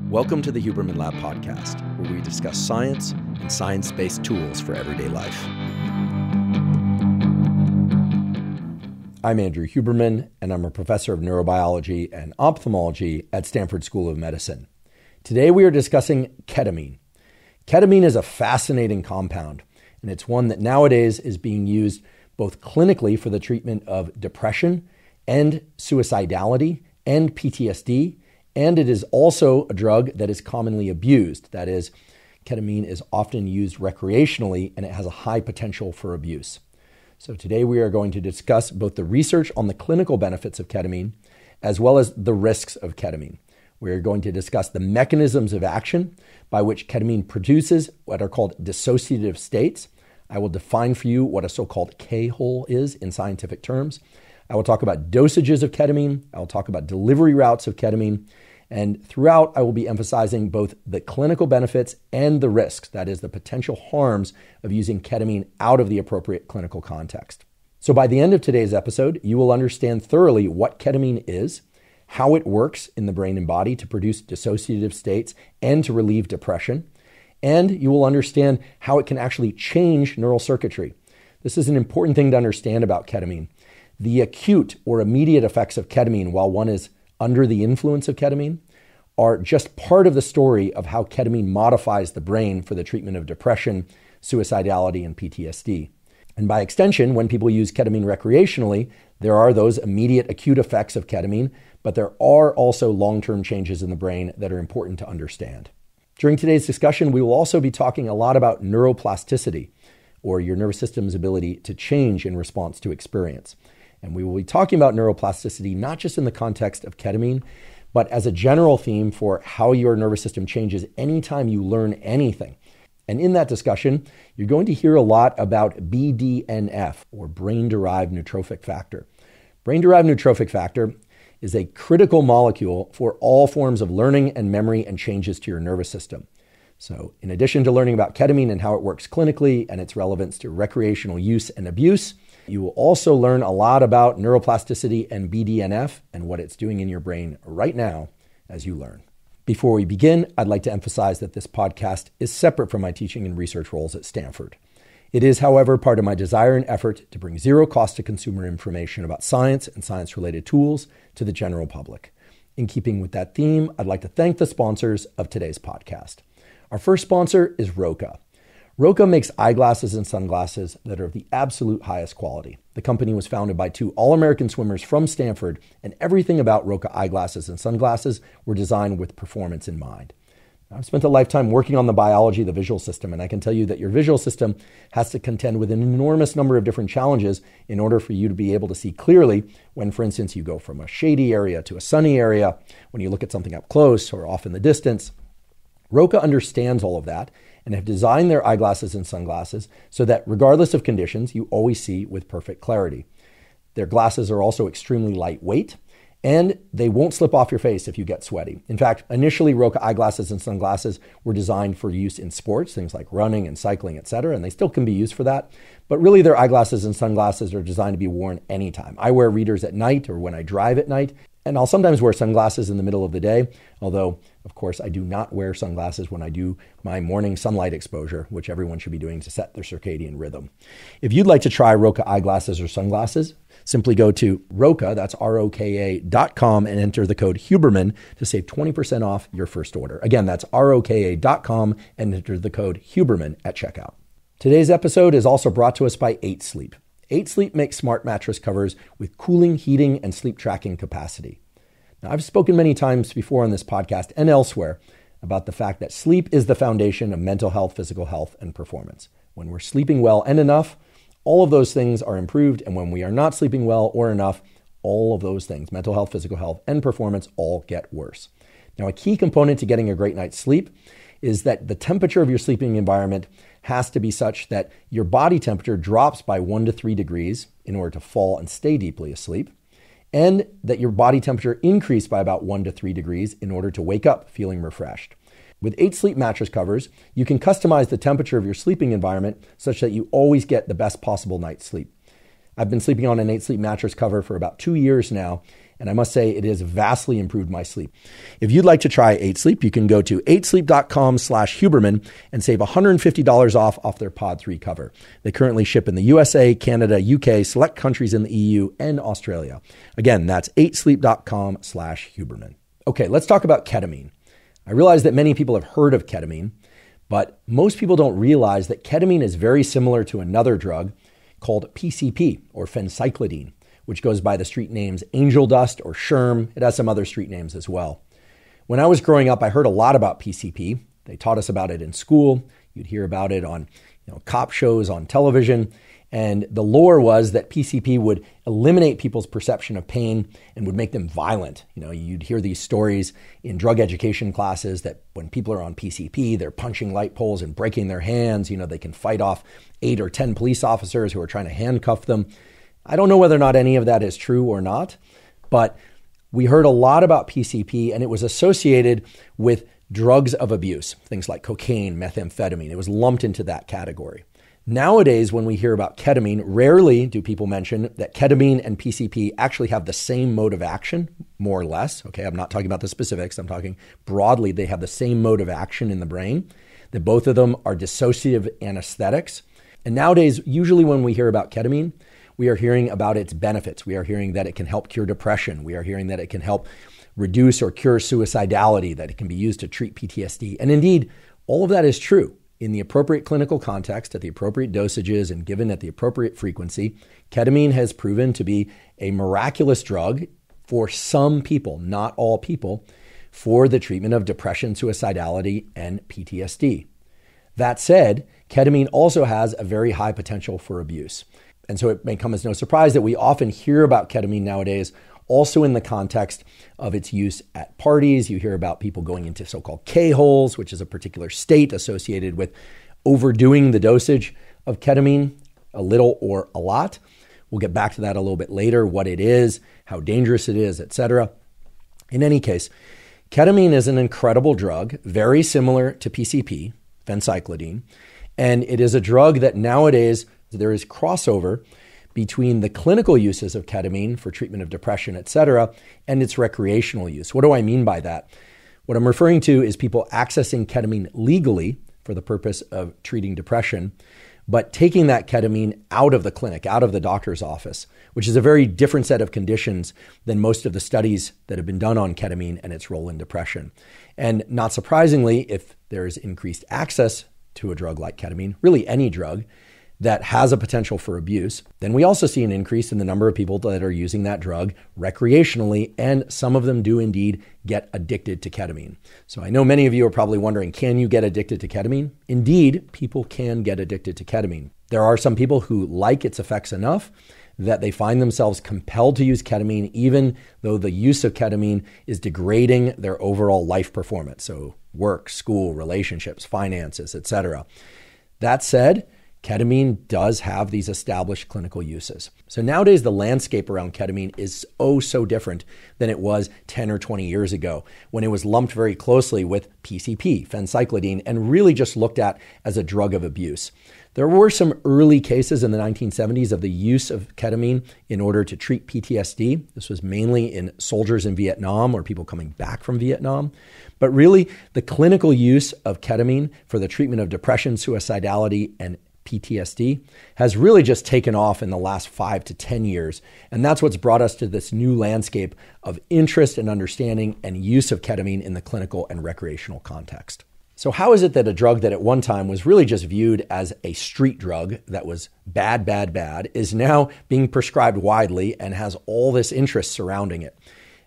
Welcome to the Huberman Lab podcast, where we discuss science and science-based tools for everyday life. I'm Andrew Huberman, and I'm a professor of neurobiology and ophthalmology at Stanford School of Medicine. Today we are discussing ketamine. Ketamine is a fascinating compound, and it's one that nowadays is being used both clinically for the treatment of depression and suicidality and PTSD, and it is also a drug that is commonly abused. That is, ketamine is often used recreationally, and it has a high potential for abuse. So today we are going to discuss both the research on the clinical benefits of ketamine, as well as the risks of ketamine. We are going to discuss the mechanisms of action by which ketamine produces what are called dissociative states. I will define for you what a so-called K-hole is in scientific terms. I will talk about dosages of ketamine. I will talk about delivery routes of ketamine. And throughout, I will be emphasizing both the clinical benefits and the risks, that is, the potential harms of using ketamine out of the appropriate clinical context. So by the end of today's episode, you will understand thoroughly what ketamine is, how it works in the brain and body to produce dissociative states and to relieve depression, and you will understand how it can actually change neural circuitry. This is an important thing to understand about ketamine. The acute or immediate effects of ketamine while one is under the influence of ketamine are just part of the story of how ketamine modifies the brain for the treatment of depression, suicidality, and PTSD. And by extension, when people use ketamine recreationally, there are those immediate acute effects of ketamine, but there are also long-term changes in the brain that are important to understand. During today's discussion, we will also be talking a lot about neuroplasticity, or your nervous system's ability to change in response to experience. And we will be talking about neuroplasticity not just in the context of ketamine, but as a general theme for how your nervous system changes anytime you learn anything. And in that discussion, you're going to hear a lot about BDNF, or Brain-Derived Neurotrophic Factor. Brain-Derived Neurotrophic Factor is a critical molecule for all forms of learning and memory and changes to your nervous system. So in addition to learning about ketamine and how it works clinically and its relevance to recreational use and abuse, you will also learn a lot about neuroplasticity and BDNF and what it's doing in your brain right now as you learn. Before we begin, I'd like to emphasize that this podcast is separate from my teaching and research roles at Stanford. It is, however, part of my desire and effort to bring zero cost to consumer information about science and science-related tools to the general public. In keeping with that theme, I'd like to thank the sponsors of today's podcast. Our first sponsor is ROKA. ROKA makes eyeglasses and sunglasses that are of the absolute highest quality. The company was founded by two all-American swimmers from Stanford, and everything about ROKA eyeglasses and sunglasses were designed with performance in mind. I've spent a lifetime working on the biology of the visual system, and I can tell you that your visual system has to contend with an enormous number of different challenges in order for you to be able to see clearly when, for instance, you go from a shady area to a sunny area, when you look at something up close or off in the distance. ROKA understands all of that and have designed their eyeglasses and sunglasses so that regardless of conditions, you always see with perfect clarity. Their glasses are also extremely lightweight, and they won't slip off your face if you get sweaty. In fact, initially, ROKA eyeglasses and sunglasses were designed for use in sports, things like running and cycling, etc., and they still can be used for that. But really, their eyeglasses and sunglasses are designed to be worn anytime. I wear readers at night or when I drive at night, and I'll sometimes wear sunglasses in the middle of the day, although, of course, I do not wear sunglasses when I do my morning sunlight exposure, which everyone should be doing to set their circadian rhythm. If you'd like to try ROKA eyeglasses or sunglasses, simply go to ROKA, that's ROKA.com, and enter the code Huberman to save 20% off your first order. Again, that's ROKA.com, and enter the code Huberman at checkout. Today's episode is also brought to us by 8 Sleep. 8 Sleep makes smart mattress covers with cooling, heating, and sleep tracking capacity. Now, I've spoken many times before on this podcast and elsewhere about the fact that sleep is the foundation of mental health, physical health, and performance. When we're sleeping well and enough, all of those things are improved, and when we are not sleeping well or enough, all of those things, mental health, physical health, and performance, all get worse. Now, a key component to getting a great night's sleep is that the temperature of your sleeping environment has to be such that your body temperature drops by 1 to 3 degrees in order to fall and stay deeply asleep, and that your body temperature increase by about 1 to 3 degrees in order to wake up feeling refreshed. With 8 Sleep mattress covers, you can customize the temperature of your sleeping environment such that you always get the best possible night's sleep. I've been sleeping on an 8-sleep mattress cover for about 2 years now, and I must say it has vastly improved my sleep. If you'd like to try 8-Sleep, you can go to 8sleep.com/Huberman and save $150 off their Pod 3 cover. They currently ship in the USA, Canada, UK, select countries in the EU, and Australia. Again, that's 8sleep.com/Huberman. Okay, let's talk about ketamine. I realize that many people have heard of ketamine, but most people don't realize that ketamine is very similar to another drug called PCP, or phencyclidine, which goes by the street names angel dust or sherm. It has some other street names as well. When I was growing up, I heard a lot about PCP. They taught us about it in school. You'd hear about it on cop shows on television. And the lore was that PCP would eliminate people's perception of pain and would make them violent. You'd hear these stories in drug education classes that when people are on PCP, they're punching light poles and breaking their hands. They can fight off 8 or 10 police officers who are trying to handcuff them. I don't know whether or not any of that is true or not, but we heard a lot about PCP, and it was associated with drugs of abuse, things like cocaine, methamphetamine. It was lumped into that category. Nowadays, when we hear about ketamine, rarely do people mention that ketamine and PCP actually have the same mode of action, more or less. Okay, I'm not talking about the specifics. I'm talking broadly. They have the same mode of action in the brain, that both of them are dissociative anesthetics. And nowadays, usually when we hear about ketamine, we are hearing about its benefits. We are hearing that it can help cure depression. We are hearing that it can help reduce or cure suicidality, that it can be used to treat PTSD. And indeed, all of that is true. In the appropriate clinical context, at the appropriate dosages, and given at the appropriate frequency, ketamine has proven to be a miraculous drug for some people, not all people, for the treatment of depression, suicidality, and PTSD. That said, ketamine also has a very high potential for abuse. And so it may come as no surprise that we often hear about ketamine nowadays also in the context of its use at parties. You hear about people going into so-called K-holes, which is a particular state associated with overdoing the dosage of ketamine, a little or a lot. We'll get back to that a little bit later, what it is, how dangerous it is, etc. In any case, ketamine is an incredible drug, very similar to PCP, phencyclidine, and it is a drug that nowadays there is crossover between the clinical uses of ketamine for treatment of depression, etc., and its recreational use. What do I mean by that? What I'm referring to is people accessing ketamine legally for the purpose of treating depression, but taking that ketamine out of the clinic, out of the doctor's office, which is a very different set of conditions than most of the studies that have been done on ketamine and its role in depression. And not surprisingly, if there is increased access to a drug like ketamine, really any drug, that has a potential for abuse, then we also see an increase in the number of people that are using that drug recreationally, and some of them do indeed get addicted to ketamine. So I know many of you are probably wondering, can you get addicted to ketamine? Indeed, people can get addicted to ketamine. There are some people who like its effects enough that they find themselves compelled to use ketamine, even though the use of ketamine is degrading their overall life performance. So work, school, relationships, finances, etc. That said, ketamine does have these established clinical uses. So nowadays, the landscape around ketamine is so different than it was 10 or 20 years ago, when it was lumped very closely with PCP, phencyclidine, and really just looked at as a drug of abuse. There were some early cases in the 1970s of the use of ketamine in order to treat PTSD. This was mainly in soldiers in Vietnam or people coming back from Vietnam. But really, the clinical use of ketamine for the treatment of depression, suicidality, and PTSD has really just taken off in the last 5 to 10 years. And that's what's brought us to this new landscape of interest and understanding and use of ketamine in the clinical and recreational context. So how is it that a drug that at one time was really just viewed as a street drug that was bad, is now being prescribed widely and has all this interest surrounding it?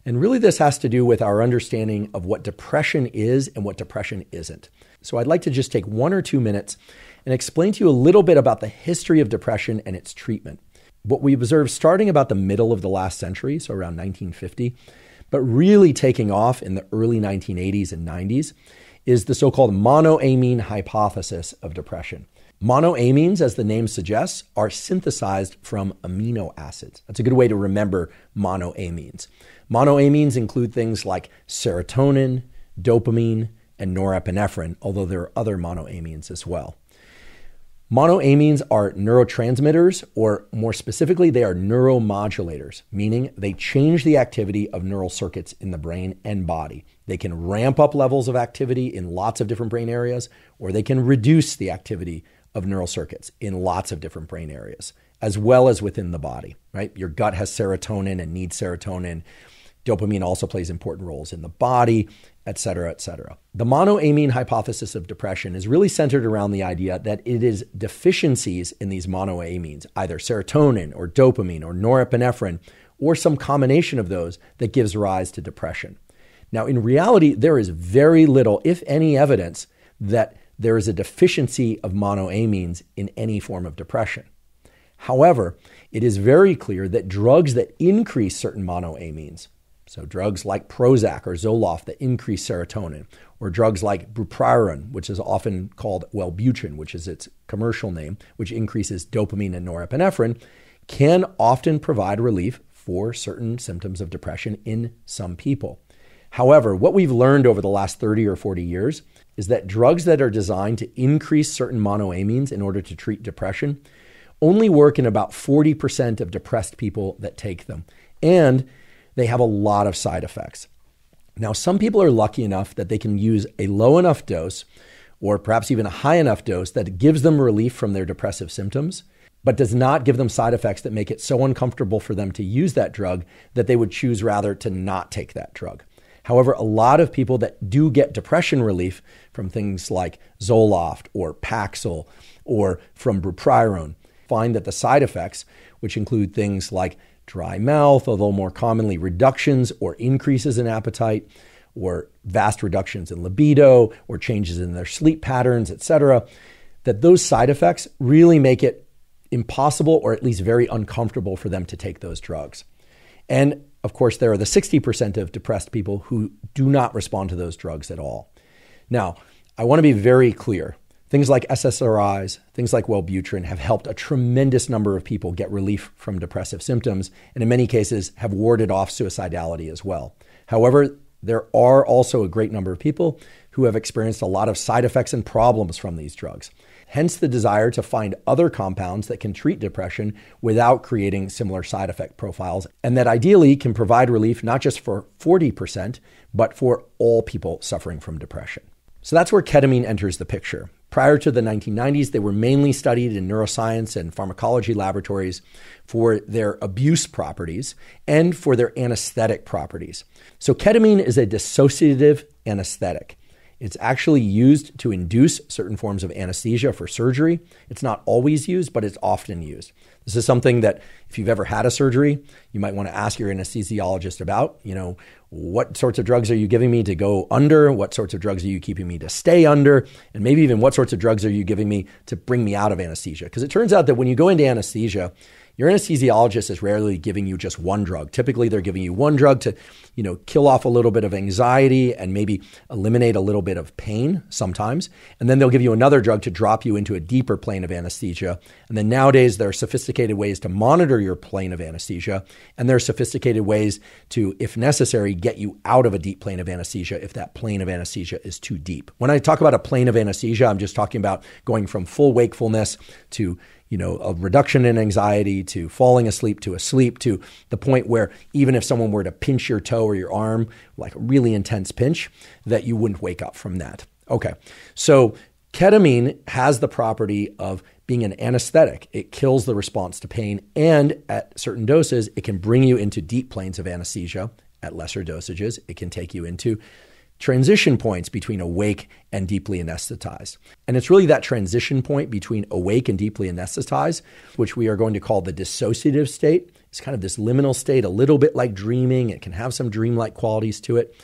And really this has to do with our understanding of what depression is and what depression isn't. So I'd like to just take 1 or 2 minutes and explain to you a little bit about the history of depression and its treatment. What we observed starting about the middle of the last century, so around 1950, but really taking off in the early 1980s and 90s, is the so-called monoamine hypothesis of depression. Monoamines, as the name suggests, are synthesized from amino acids. That's a good way to remember monoamines. Monoamines include things like serotonin, dopamine, and norepinephrine, although there are other monoamines as well. Monoamines are neurotransmitters, or more specifically, they are neuromodulators, meaning they change the activity of neural circuits in the brain and body. They can ramp up levels of activity in lots of different brain areas, or they can reduce the activity of neural circuits in lots of different brain areas, as well as within the body, right? Your gut has serotonin and needs serotonin. Dopamine also plays important roles in the body, et cetera, et cetera. The monoamine hypothesis of depression is really centered around the idea that it is deficiencies in these monoamines, either serotonin or dopamine or norepinephrine, or some combination of those that gives rise to depression. Now, in reality, there is very little, if any, evidence that there is a deficiency of monoamines in any form of depression. However, it is very clear that drugs that increase certain monoamines, so drugs like Prozac or Zoloft that increase serotonin, or drugs like bupropion, which is often called Wellbutrin, which is its commercial name, which increases dopamine and norepinephrine, can often provide relief for certain symptoms of depression in some people. However, what we've learned over the last 30 or 40 years is that drugs that are designed to increase certain monoamines in order to treat depression only work in about 40% of depressed people that take them. And they have a lot of side effects. Now, some people are lucky enough that they can use a low enough dose, or perhaps even a high enough dose that gives them relief from their depressive symptoms, but does not give them side effects that make it so uncomfortable for them to use that drug that they would choose rather to not take that drug. However, a lot of people that do get depression relief from things like Zoloft or Paxil or from bupropion find that the side effects, which include things like dry mouth, although more commonly reductions or increases in appetite, or vast reductions in libido, or changes in their sleep patterns, etc., that those side effects really make it impossible or at least very uncomfortable for them to take those drugs. And of course, there are the 60% of depressed people who do not respond to those drugs at all. Now, I want to be very clear. Things like SSRIs, things like Wellbutrin have helped a tremendous number of people get relief from depressive symptoms, and in many cases have warded off suicidality as well. However, there are also a great number of people who have experienced a lot of side effects and problems from these drugs. Hence the desire to find other compounds that can treat depression without creating similar side effect profiles, and that ideally can provide relief not just for 40%, but for all people suffering from depression. So that's where ketamine enters the picture. Prior to the 1990s, they were mainly studied in neuroscience and pharmacology laboratories for their abuse properties and for their anesthetic properties. So ketamine is a dissociative anesthetic. It's actually used to induce certain forms of anesthesia for surgery. It's not always used, but it's often used. This is something that if you've ever had a surgery, you might want to ask your anesthesiologist about, what sorts of drugs are you giving me to go under? What sorts of drugs are you keeping me to stay under? And maybe even what sorts of drugs are you giving me to bring me out of anesthesia? Because it turns out that when you go into anesthesia, your anesthesiologist is rarely giving you just one drug. Typically, they're giving you one drug to, kill off a little bit of anxiety and maybe eliminate a little bit of pain sometimes. And then they'll give you another drug to drop you into a deeper plane of anesthesia. And then nowadays, there are sophisticated ways to monitor your plane of anesthesia. And there are sophisticated ways to, if necessary, get you out of a deep plane of anesthesia if that plane of anesthesia is too deep. When I talk about a plane of anesthesia, I'm just talking about going from full wakefulness to a reduction in anxiety, to falling asleep, to the point where even if someone were to pinch your toe or your arm, like a really intense pinch, that you wouldn't wake up from that. Okay, so ketamine has the property of being an anesthetic. It kills the response to pain, and at certain doses, it can bring you into deep planes of anesthesia. At lesser dosages, it can take you into transition points between awake and deeply anesthetized. And it's really that transition point between awake and deeply anesthetized, which we are going to call the dissociative state. It's kind of this liminal state, a little bit like dreaming. It can have some dreamlike qualities to it.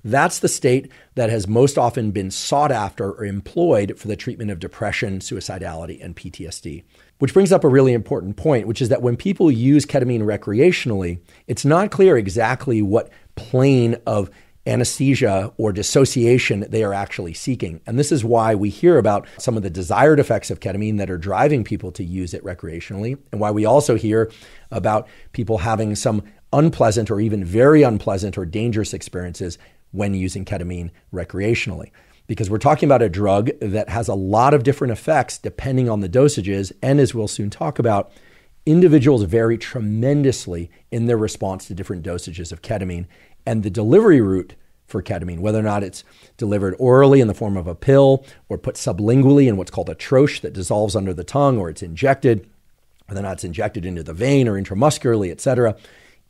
That's the state that has most often been sought after or employed for the treatment of depression, suicidality, and PTSD. Which brings up a really important point, which is that when people use ketamine recreationally, it's not clear exactly what plane of anesthesia or dissociation they are actually seeking. And this is why we hear about some of the desired effects of ketamine that are driving people to use it recreationally, and why we also hear about people having some unpleasant or even very unpleasant or dangerous experiences when using ketamine recreationally. because we're talking about a drug that has a lot of different effects depending on the dosages. And as we'll soon talk about, individuals vary tremendously in their response to different dosages of ketamine, and the delivery route for ketamine, whether or not it's delivered orally in the form of a pill or put sublingually in what's called a troche that dissolves under the tongue, or it's injected, whether or not it's injected into the vein or intramuscularly, et cetera.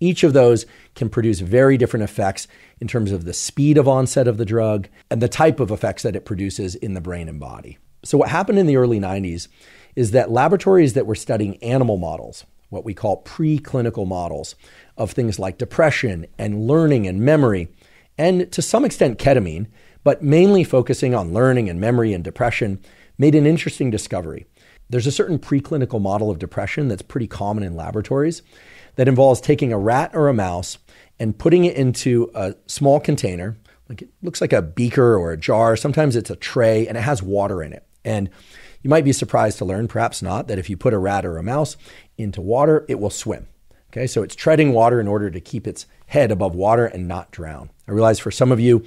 Each of those can produce very different effects in terms of the speed of onset of the drug and the type of effects that it produces in the brain and body. So what happened in the early 90s is that laboratories that were studying animal models, what we call preclinical models of things like depression and learning and memory, and to some extent ketamine, but mainly focusing on learning and memory and depression, made an interesting discovery. There's a certain preclinical model of depression that's pretty common in laboratories that involves taking a rat or a mouse and putting it into a small container, like it looks like a beaker or a jar. Sometimes it's a tray, and it has water in it. And you might be surprised to learn, perhaps not, that if you put a rat or a mouse into water, it will swim. Okay, so it's treading water in order to keep its head above water and not drown. I realize for some of you,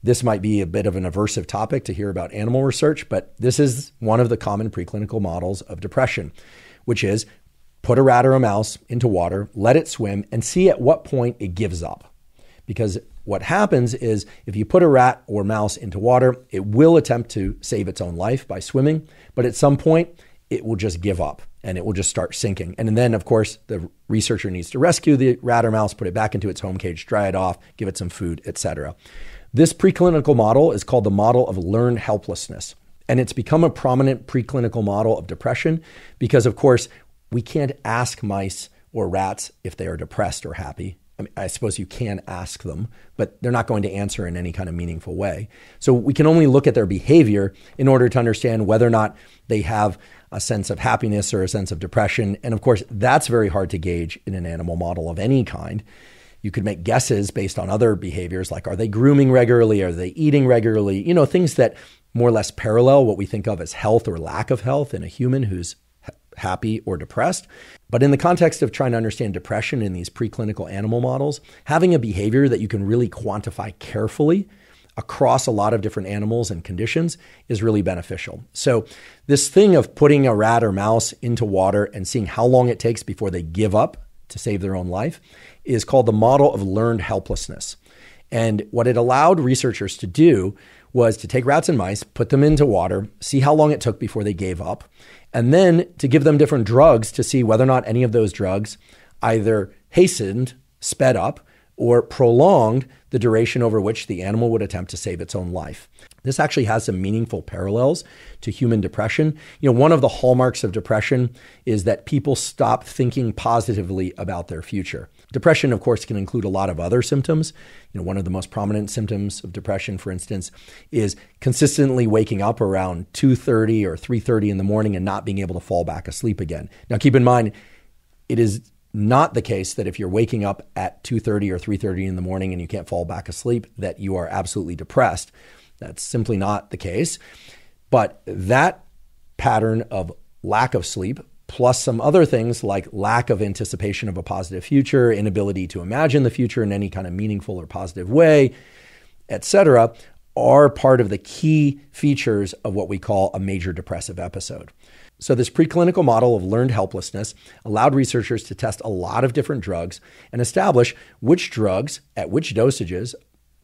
this might be a bit of an aversive topic to hear about animal research, but this is one of the common preclinical models of depression, which is put a rat or a mouse into water, let it swim, and see at what point it gives up. Because what happens is if you put a rat or mouse into water, it will attempt to save its own life by swimming, but at some point, it will just give up and it will just start sinking. And then, of course, the researcher needs to rescue the rat or mouse, put it back into its home cage, dry it off, give it some food, etc. This preclinical model is called the model of learned helplessness. And it's become a prominent preclinical model of depression because, of course, we can't ask mice or rats if they are depressed or happy. I mean, I suppose you can ask them, but they're not going to answer in any kind of meaningful way. So we can only look at their behavior in order to understand whether or not they have a sense of happiness or a sense of depression. And of course, that's very hard to gauge in an animal model of any kind. You could make guesses based on other behaviors, like are they grooming regularly? Are they eating regularly? You know, things that more or less parallel what we think of as health or lack of health in a human who's happy or depressed. But in the context of trying to understand depression in these preclinical animal models, having a behavior that you can really quantify carefully across a lot of different animals and conditions is really beneficial. So this thing of putting a rat or mouse into water and seeing how long it takes before they give up to save their own life is called the model of learned helplessness. And what it allowed researchers to do was to take rats and mice, put them into water, see how long it took before they gave up, and then to give them different drugs to see whether or not any of those drugs either hastened, sped up, or prolonged the duration over which the animal would attempt to save its own life. This actually has some meaningful parallels to human depression. You know, one of the hallmarks of depression is that people stop thinking positively about their future. Depression, of course, can include a lot of other symptoms. You know, one of the most prominent symptoms of depression, for instance, is consistently waking up around 2:30 or 3:30 in the morning and not being able to fall back asleep again. Now, keep in mind, it is not the case that if you're waking up at 2:30 or 3:30 in the morning and you can't fall back asleep, that you are absolutely depressed. That's simply not the case. But that pattern of lack of sleep, plus some other things like lack of anticipation of a positive future, inability to imagine the future in any kind of meaningful or positive way, etc., are part of the key features of what we call a major depressive episode. So this preclinical model of learned helplessness allowed researchers to test a lot of different drugs and establish which drugs at which dosages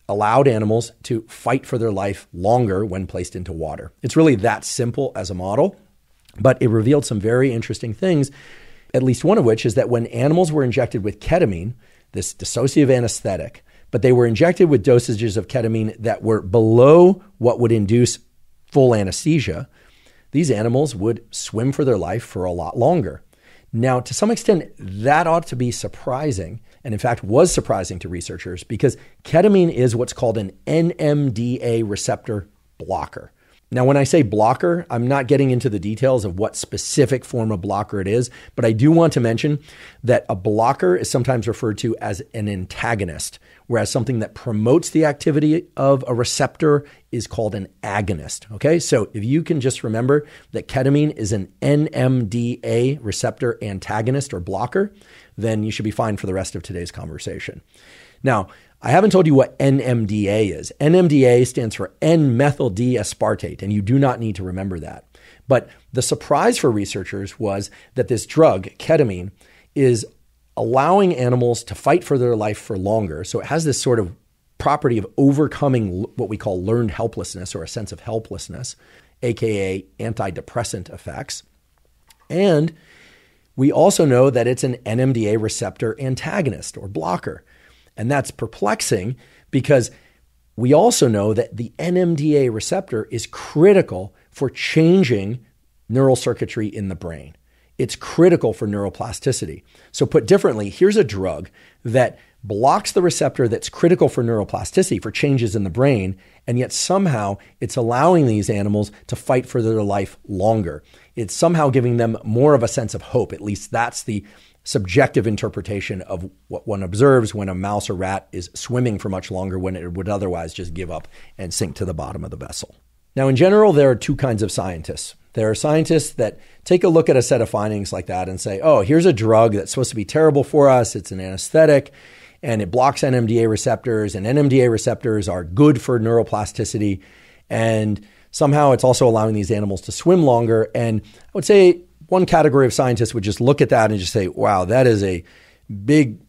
allowed animals to fight for their life longer when placed into water. It's really that simple as a model, but it revealed some very interesting things, at least one of which is that when animals were injected with ketamine, this dissociative anesthetic, but they were injected with dosages of ketamine that were below what would induce full anesthesia, these animals would swim for their life for a lot longer. Now, to some extent, that ought to be surprising, and in fact was surprising to researchers because ketamine is what's called an NMDA receptor blocker. Now, when I say blocker, I'm not getting into the details of what specific form of blocker it is, but I do want to mention that a blocker is sometimes referred to as an antagonist, whereas something that promotes the activity of a receptor is called an agonist. Okay, so if you can just remember that ketamine is an NMDA receptor antagonist or blocker, then you should be fine for the rest of today's conversation. Now, I haven't told you what NMDA is. NMDA stands for N-methyl-D-aspartate, and you do not need to remember that. But the surprise for researchers was that this drug, ketamine, is allowing animals to fight for their life for longer. So it has this sort of property of overcoming what we call learned helplessness or a sense of helplessness, aka antidepressant effects. And we also know that it's an NMDA receptor antagonist or blocker. And that's perplexing because we also know that the NMDA receptor is critical for changing neural circuitry in the brain. It's critical for neuroplasticity. So put differently, here's a drug that blocks the receptor that's critical for neuroplasticity, for changes in the brain, and yet somehow it's allowing these animals to fight for their life longer. It's somehow giving them more of a sense of hope. At least that's the subjective interpretation of what one observes when a mouse or rat is swimming for much longer when it would otherwise just give up and sink to the bottom of the vessel. Now, in general, there are two kinds of scientists. There are scientists that take a look at a set of findings like that and say, oh, here's a drug that's supposed to be terrible for us. It's an anesthetic and it blocks NMDA receptors, and NMDA receptors are good for neuroplasticity. And somehow it's also allowing these animals to swim longer. And I would say one category of scientists would just look at that and just say, wow, that is a big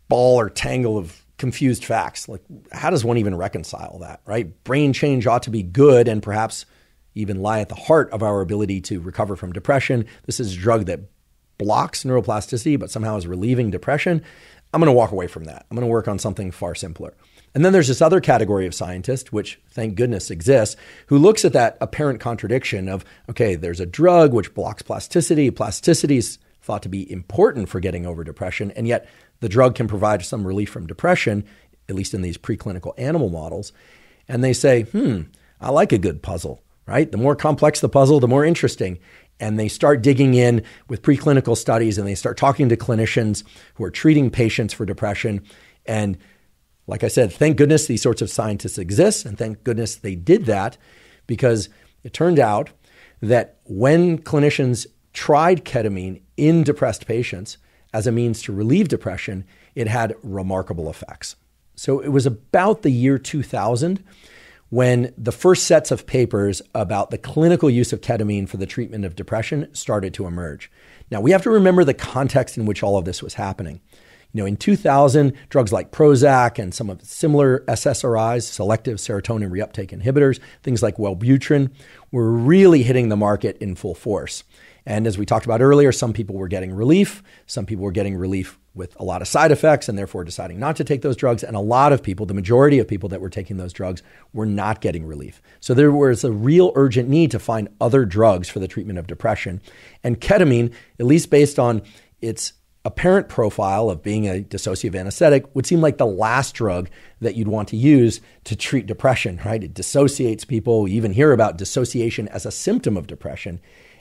ball or tangle of confused facts. Like, how does one even reconcile that, right? Brain change ought to be good and perhaps even lie at the heart of our ability to recover from depression. This is a drug that blocks neuroplasticity, but somehow is relieving depression. I'm going to walk away from that. I'm going to work on something far simpler. And then there's this other category of scientists, which thank goodness exists, who looks at that apparent contradiction of, okay, there's a drug which blocks plasticity. Plasticity is thought to be important for getting over depression, and yet the drug can provide some relief from depression, at least in these preclinical animal models. And they say, I like a good puzzle, right? The more complex the puzzle, the more interesting. And they start digging in with preclinical studies and they start talking to clinicians who are treating patients for depression. And like I said, thank goodness these sorts of scientists exist, and thank goodness they did that, because it turned out that when clinicians tried ketamine in depressed patients as a means to relieve depression, it had remarkable effects. So it was about the year 2000 when the first sets of papers about the clinical use of ketamine for the treatment of depression started to emerge. Now, we have to remember the context in which all of this was happening. You know, in 2000, drugs like Prozac and some of similar SSRIs, selective serotonin reuptake inhibitors, things like Wellbutrin, were really hitting the market in full force. And as we talked about earlier, some people were getting relief. Some people were getting relief with a lot of side effects and therefore deciding not to take those drugs. And a lot of people, the majority of people that were taking those drugs, were not getting relief. So there was a real urgent need to find other drugs for the treatment of depression. And ketamine, at least based on its apparent profile of being a dissociative anesthetic, would seem like the last drug that you'd want to use to treat depression, right? It dissociates people. You even hear about dissociation as a symptom of depression.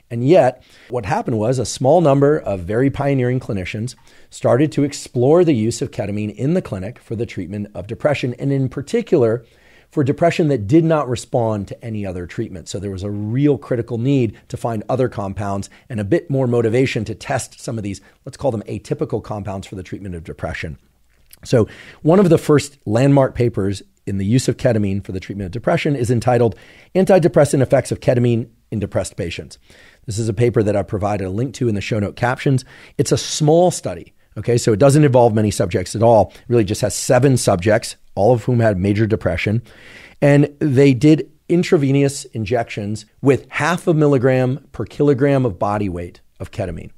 And yet, what happened was a small number of very pioneering clinicians started to explore the use of ketamine in the clinic for the treatment of depression, and in particular, for depression that did not respond to any other treatment. So there was a real critical need to find other compounds and a bit more motivation to test some of these, let's call them atypical compounds for the treatment of depression. So one of the first landmark papers in the use of ketamine for the treatment of depression is entitled Antidepressant Effects of Ketamine in Depressed Patients. This is a paper that I provided a link to in the show note captions. It's a small study, okay? So it doesn't involve many subjects at all. It really just has 7 subjects, all of whom had major depression. And they did intravenous injections with 0.5 milligram per kilogram of body weight of ketamine.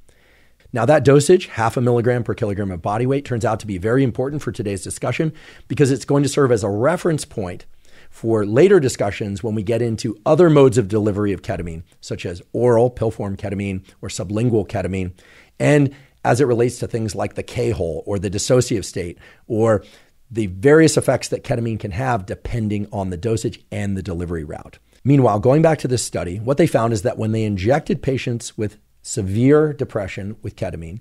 Now that dosage, 0.5 milligram per kilogram of body weight, turns out to be very important for today's discussion because it's going to serve as a reference point for later discussions when we get into other modes of delivery of ketamine, such as oral pill form ketamine or sublingual ketamine, and as it relates to things like the K-hole or the dissociative state or the various effects that ketamine can have depending on the dosage and the delivery route. Meanwhile, going back to this study, what they found is that when they injected patients with severe depression with ketamine,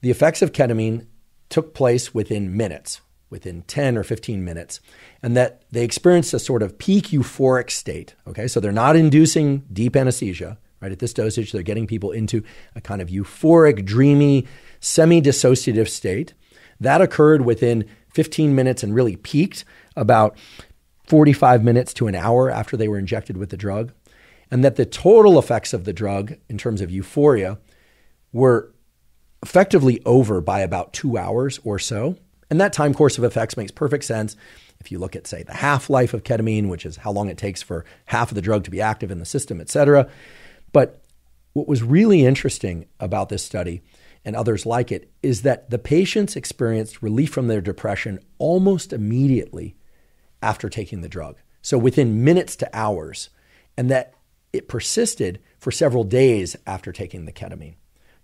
the effects of ketamine took place within minutes, within 10 or 15 minutes, and that they experienced a sort of peak euphoric state. Okay, so they're not inducing deep anesthesia, right? At this dosage, they're getting people into a kind of euphoric, dreamy, semi-dissociative state. That occurred within 15 minutes and really peaked about 45 minutes to an hour after they were injected with the drug, and that the total effects of the drug in terms of euphoria were effectively over by about 2 hours or so. And that time course of effects makes perfect sense if you look at, say, the half-life of ketamine, which is how long it takes for half of the drug to be active in the system, et cetera. But what was really interesting about this study and others like it is that the patients experienced relief from their depression almost immediately after taking the drug. So within minutes to hours, and that it persisted for several days after taking the ketamine.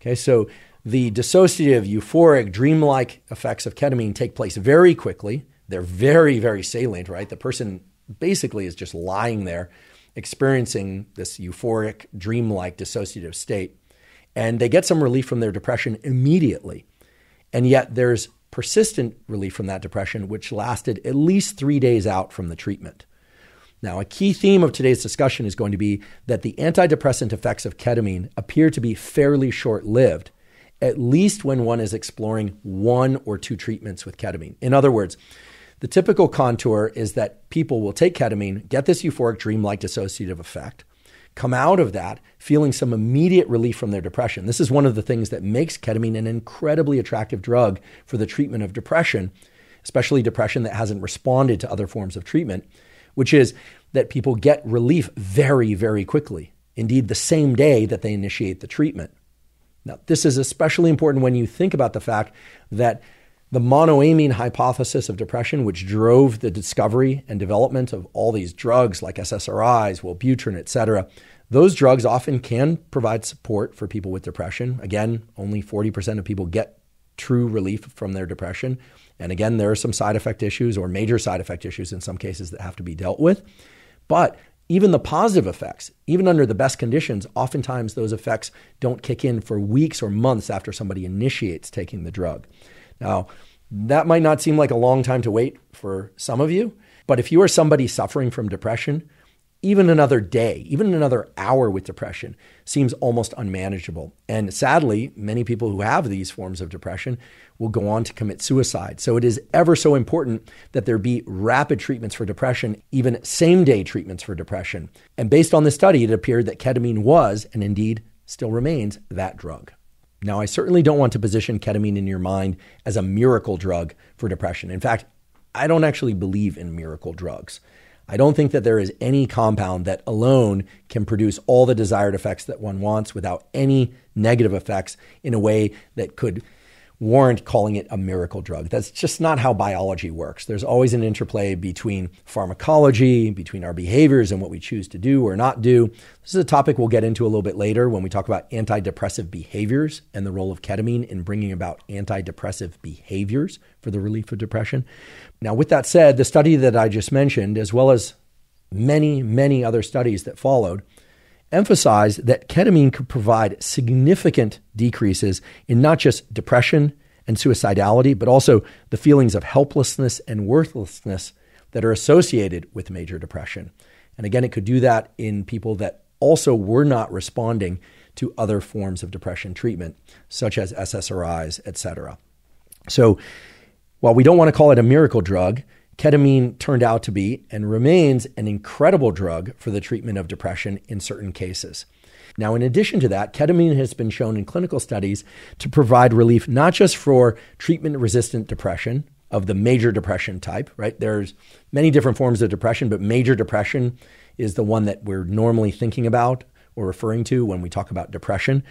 Okay, so the dissociative, euphoric, dreamlike effects of ketamine take place very quickly. They're very, very salient, right? The person basically is just lying there experiencing this euphoric, dreamlike dissociative state. And they get some relief from their depression immediately. And yet there's persistent relief from that depression, which lasted at least 3 days out from the treatment. Now, a key theme of today's discussion is going to be that the antidepressant effects of ketamine appear to be fairly short-lived, at least when one is exploring 1 or 2 treatments with ketamine. In other words, the typical contour is that people will take ketamine, get this euphoric dreamlike dissociative effect, come out of that feeling some immediate relief from their depression. This is one of the things that makes ketamine an incredibly attractive drug for the treatment of depression, especially depression that hasn't responded to other forms of treatment, which is that people get relief very, very quickly. Indeed, the same day that they initiate the treatment. Now, this is especially important when you think about the fact that the monoamine hypothesis of depression, which drove the discovery and development of all these drugs like SSRIs, Wellbutrin, et cetera, those drugs often can provide support for people with depression. Again, only 40% of people get true relief from their depression. And again, there are some side effect issues or major side effect issues in some cases that have to be dealt with. But even the positive effects, even under the best conditions, oftentimes those effects don't kick in for weeks or months after somebody initiates taking the drug. Now, that might not seem like a long time to wait for some of you, but if you are somebody suffering from depression, even another day, even another hour with depression seems almost unmanageable. And sadly, many people who have these forms of depression will go on to commit suicide. So it is ever so important that there be rapid treatments for depression, even same-day treatments for depression. And based on this study, it appeared that ketamine was, and indeed still remains, that drug. Now, I certainly don't want to position ketamine in your mind as a miracle drug for depression. In fact, I don't actually believe in miracle drugs. I don't think that there is any compound that alone can produce all the desired effects that one wants without any negative effects in a way that could warrant calling it a miracle drug. That's just not how biology works. There's always an interplay between pharmacology, between our behaviors and what we choose to do or not do. This is a topic we'll get into a little bit later when we talk about antidepressive behaviors and the role of ketamine in bringing about antidepressive behaviors for the relief of depression. Now, with that said, the study that I just mentioned, as well as many, many other studies that followed, emphasized that ketamine could provide significant decreases in not just depression and suicidality, but also the feelings of helplessness and worthlessness that are associated with major depression. And again, it could do that in people that also were not responding to other forms of depression treatment, such as SSRIs, et cetera. So while we don't want to call it a miracle drug, ketamine turned out to be and remains an incredible drug for the treatment of depression in certain cases. Now, in addition to that, ketamine has been shown in clinical studies to provide relief not just for treatment-resistant depression of the major depression type, right? There's many different forms of depression, but major depression is the one that we're normally thinking about or referring to when we talk about depression.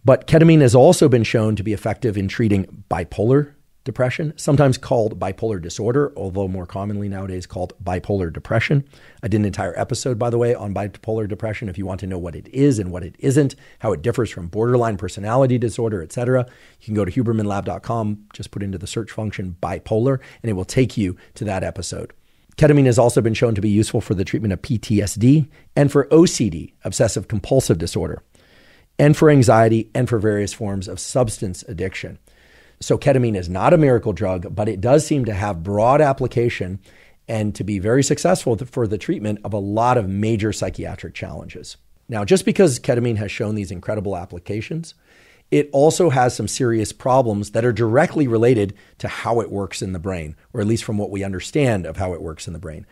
But ketamine has also been shown to be effective in treating bipolar depression, sometimes called bipolar disorder, although more commonly nowadays called bipolar depression. I did an entire episode, by the way, on bipolar depression. If you want to know what it is and what it isn't, how it differs from borderline personality disorder, et cetera, you can go to hubermanlab.com, just put into the search function bipolar, and it will take you to that episode. Ketamine has also been shown to be useful for the treatment of PTSD and for OCD, obsessive-compulsive disorder, and for anxiety and for various forms of substance addiction. So ketamine is not a miracle drug, but it does seem to have broad application and to be very successful for the treatment of a lot of major psychiatric challenges. Now, just because ketamine has shown these incredible applications, it also has some serious problems that are directly related to how it works in the brain, or at least from what we understand of how it works in the brain.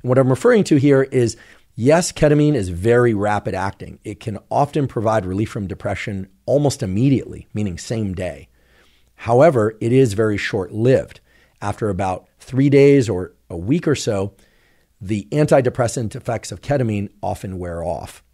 And what I'm referring to here is, yes, ketamine is very rapid acting. It can often provide relief from depression almost immediately, meaning same day. However, it is very short-lived. After about 3 days or a week or so, the antidepressant effects of ketamine often wear off.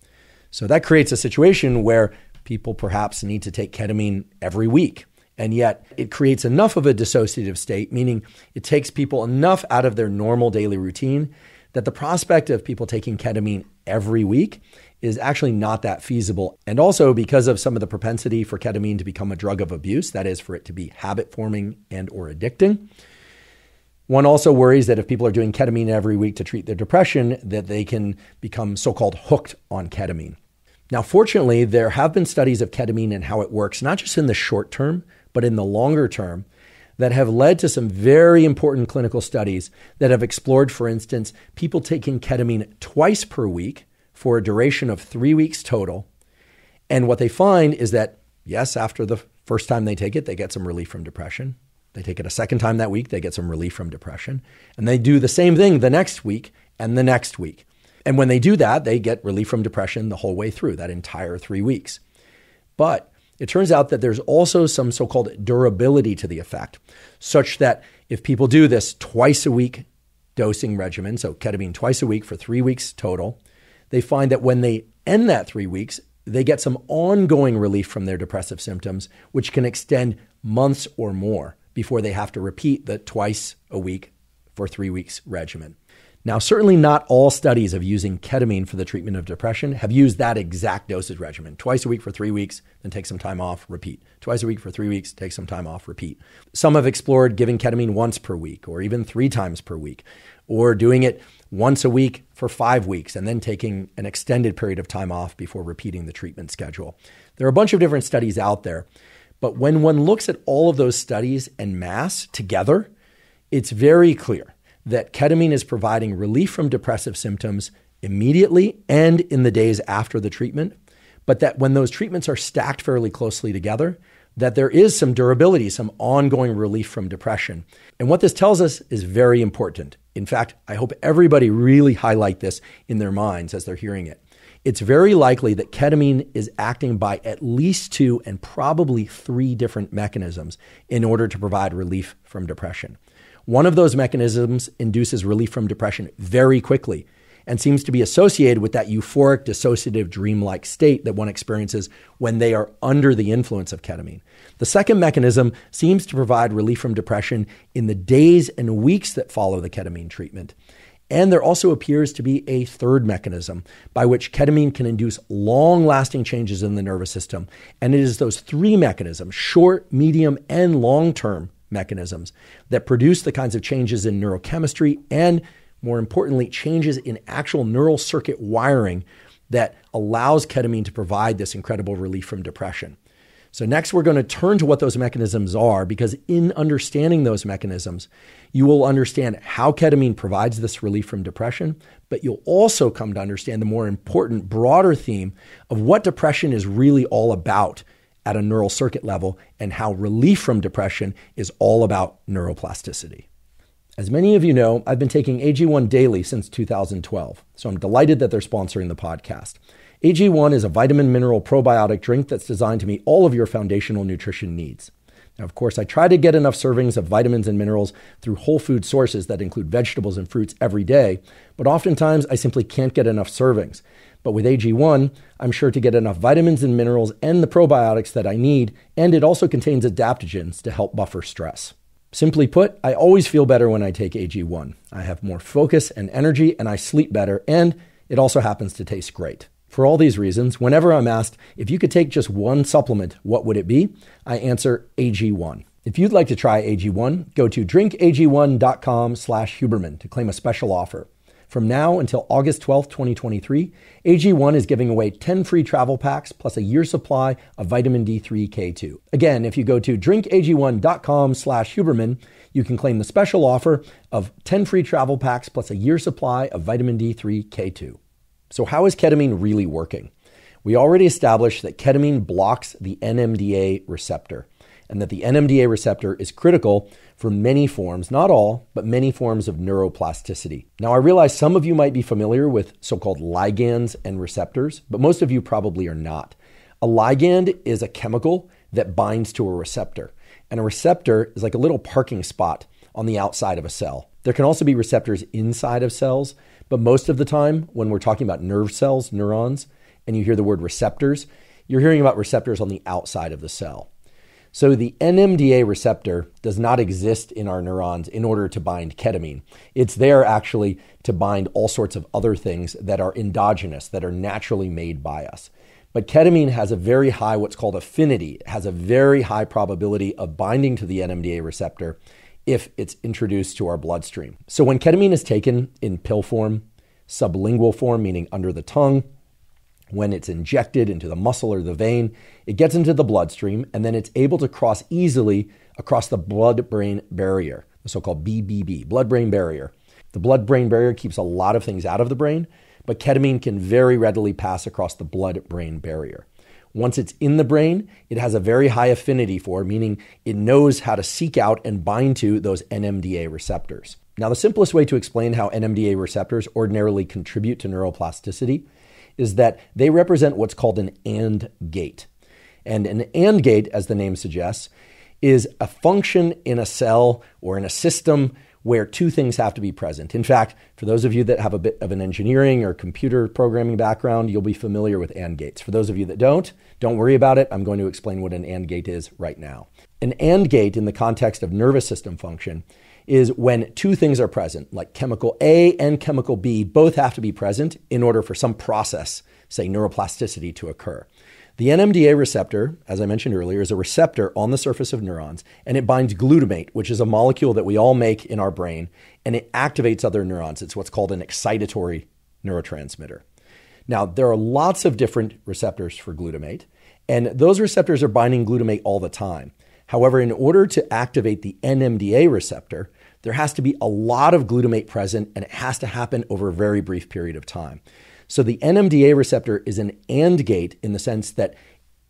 So that creates a situation where people perhaps need to take ketamine every week. And yet it creates enough of a dissociative state, meaning it takes people enough out of their normal daily routine that the prospect of people taking ketamine every week is actually not that feasible. And also because of some of the propensity for ketamine to become a drug of abuse, that is, for it to be habit forming and or addicting. One also worries that if people are doing ketamine every week to treat their depression, that they can become so-called hooked on ketamine. Now, fortunately, there have been studies of ketamine and how it works, not just in the short term, but in the longer term, that have led to some very important clinical studies that have explored, for instance, people taking ketamine twice per week for a duration of 3 weeks total. And what they find is that, yes, after the first time they take it, they get some relief from depression. They take it a second time that week, they get some relief from depression. And they do the same thing the next week and the next week. And when they do that, they get relief from depression the whole way through, that entire 3 weeks. But it turns out that there's also some so-called durability to the effect, such that if people do this twice a week dosing regimen, so ketamine twice a week for 3 weeks total, they find that when they end that 3 weeks, they get some ongoing relief from their depressive symptoms, which can extend months or more before they have to repeat the twice a week for 3 weeks regimen. Now, certainly not all studies of using ketamine for the treatment of depression have used that exact dosage regimen. Twice a week for 3 weeks, then take some time off, repeat. Twice a week for 3 weeks, take some time off, repeat. Some have explored giving ketamine once per week or even 3 times per week, or doing it once a week for 5 weeks and then taking an extended period of time off before repeating the treatment schedule. There are a bunch of different studies out there, but when one looks at all of those studies en masse together, it's very clear that ketamine is providing relief from depressive symptoms immediately and in the days after the treatment, but that when those treatments are stacked fairly closely together, that there is some durability, some ongoing relief from depression. And what this tells us is very important. In fact, I hope everybody really highlight this in their minds as they're hearing it. It's very likely that ketamine is acting by at least 2 and probably 3 different mechanisms in order to provide relief from depression. One of those mechanisms induces relief from depression very quickly and seems to be associated with that euphoric, dissociative, dreamlike state that one experiences when they are under the influence of ketamine. The second mechanism seems to provide relief from depression in the days and weeks that follow the ketamine treatment. And there also appears to be a third mechanism by which ketamine can induce long-lasting changes in the nervous system. And it is those 3 mechanisms, short, medium, and long-term mechanisms, that produce the kinds of changes in neurochemistry and, more importantly, changes in actual neural circuit wiring that allows ketamine to provide this incredible relief from depression. So next, we're going to turn to what those mechanisms are, because in understanding those mechanisms, you will understand how ketamine provides this relief from depression, but you'll also come to understand the more important, broader theme of what depression is really all about at a neural circuit level, and how relief from depression is all about neuroplasticity. As many of you know, I've been taking AG1 daily since 2012, so I'm delighted that they're sponsoring the podcast. AG1 is a vitamin mineral probiotic drink that's designed to meet all of your foundational nutrition needs. Now, of course, I try to get enough servings of vitamins and minerals through whole food sources that include vegetables and fruits every day, but oftentimes I simply can't get enough servings. But with AG1, I'm sure to get enough vitamins and minerals and the probiotics that I need, and it also contains adaptogens to help buffer stress. Simply put, I always feel better when I take AG1. I have more focus and energy, and I sleep better, and it also happens to taste great. For all these reasons, whenever I'm asked, if you could take just one supplement, what would it be? I answer AG1. If you'd like to try AG1, go to drinkag1.com/Huberman to claim a special offer. From now until August 12th, 2023, AG1 is giving away 10 free travel packs plus a year's supply of vitamin D3 K2. Again, if you go to drinkag1.com/Huberman, you can claim the special offer of 10 free travel packs plus a year's supply of vitamin D3 K2. So how is ketamine really working? We already established that ketamine blocks the NMDA receptor, and that the NMDA receptor is critical for many forms, not all, but many forms of neuroplasticity. Now, I realize some of you might be familiar with so-called ligands and receptors, but most of you probably are not. A ligand is a chemical that binds to a receptor, and a receptor is like a little parking spot on the outside of a cell. There can also be receptors inside of cells, but most of the time when we're talking about nerve cells, neurons, and you hear the word receptors, you're hearing about receptors on the outside of the cell. So the NMDA receptor does not exist in our neurons in order to bind ketamine. It's there actually to bind all sorts of other things that are endogenous, that are naturally made by us. But ketamine has a very high, what's called affinity. It has a very high probability of binding to the NMDA receptor if it's introduced to our bloodstream. So when ketamine is taken in pill form, sublingual form, meaning under the tongue, when it's injected into the muscle or the vein, it gets into the bloodstream, and then it's able to cross easily across the blood-brain barrier, the so-called BBB, blood-brain barrier. The blood-brain barrier keeps a lot of things out of the brain, but ketamine can very readily pass across the blood-brain barrier. Once it's in the brain, it has a very high affinity for, meaning it knows how to seek out and bind to those NMDA receptors. Now, the simplest way to explain how NMDA receptors ordinarily contribute to neuroplasticity is that they represent what's called an AND gate. And an AND gate, as the name suggests, is a function in a cell or in a system where two things have to be present. In fact, for those of you that have a bit of an engineering or computer programming background, you'll be familiar with AND gates. For those of you that don't worry about it. I'm going to explain what an AND gate is right now. An AND gate in the context of nervous system function is when two things are present, like chemical A and chemical B both have to be present in order for some process, say neuroplasticity, to occur. The NMDA receptor, as I mentioned earlier, is a receptor on the surface of neurons, and it binds glutamate, which is a molecule that we all make in our brain, and it activates other neurons. It's what's called an excitatory neurotransmitter. Now, there are lots of different receptors for glutamate, and those receptors are binding glutamate all the time. However, in order to activate the NMDA receptor, there has to be a lot of glutamate present, and it has to happen over a very brief period of time. So the NMDA receptor is an AND gate in the sense that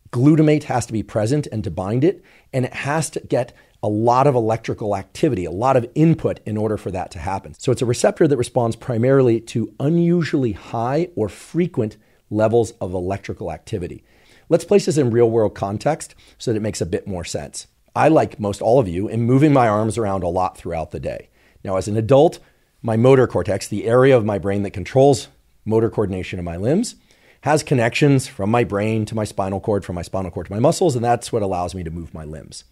glutamate has to be present and to bind it, and it has to get a lot of electrical activity, a lot of input in order for that to happen. So it's a receptor that responds primarily to unusually high or frequent levels of electrical activity. Let's place this in real-world context so that it makes a bit more sense. I, like most all of you, am moving my arms around a lot throughout the day. Now, as an adult, my motor cortex, the area of my brain that controls motor coordination of my limbs, has connections from my brain to my spinal cord, from my spinal cord to my muscles, and that's what allows me to move my limbs.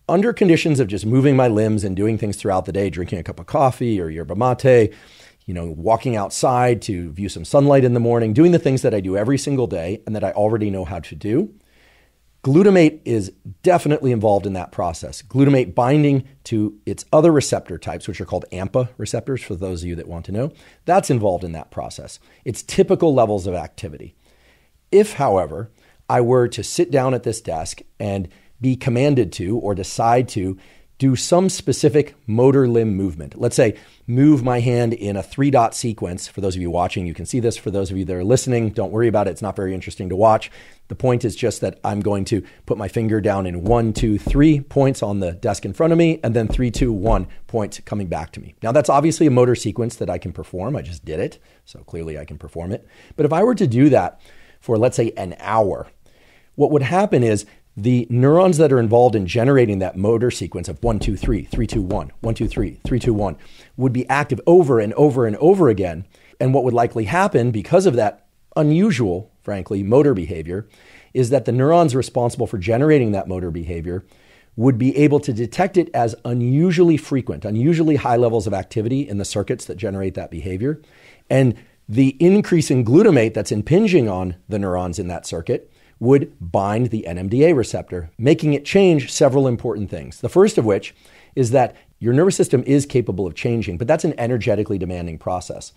Under conditions of just moving my limbs and doing things throughout the day, drinking a cup of coffee or yerba mate, walking outside to view some sunlight in the morning, doing the things that I do every single day and that I already know how to do, glutamate is definitely involved in that process. Glutamate binding to its other receptor types, which are called AMPA receptors, for those of you that want to know, that's involved in that process. It's typical levels of activity. If, however, I were to sit down at this desk and be commanded to or decide to do some specific motor limb movement. Let's say move my hand in a 3-dot sequence. For those of you watching, you can see this. For those of you that are listening, don't worry about it. It's not very interesting to watch. The point is just that I'm going to put my finger down in 1, 2, 3 points on the desk in front of me, and then 3, 2, 1 points coming back to me. Now, that's obviously a motor sequence that I can perform. I just did it, so clearly I can perform it. But if I were to do that for, let's say, an hour, what would happen is the neurons that are involved in generating that motor sequence of 1, 2, 3, 3, 2, 1, 1, 2, 3, 3, 2, 1 would be active over and over and over again. And what would likely happen because of that unusual, frankly, motor behavior is that the neurons responsible for generating that motor behavior would be able to detect it as unusually frequent, unusually high levels of activity in the circuits that generate that behavior. And the increase in glutamate that's impinging on the neurons in that circuit would bind the NMDA receptor, making it change several important things. The first of which is that your nervous system is capable of changing, but that's an energetically demanding process.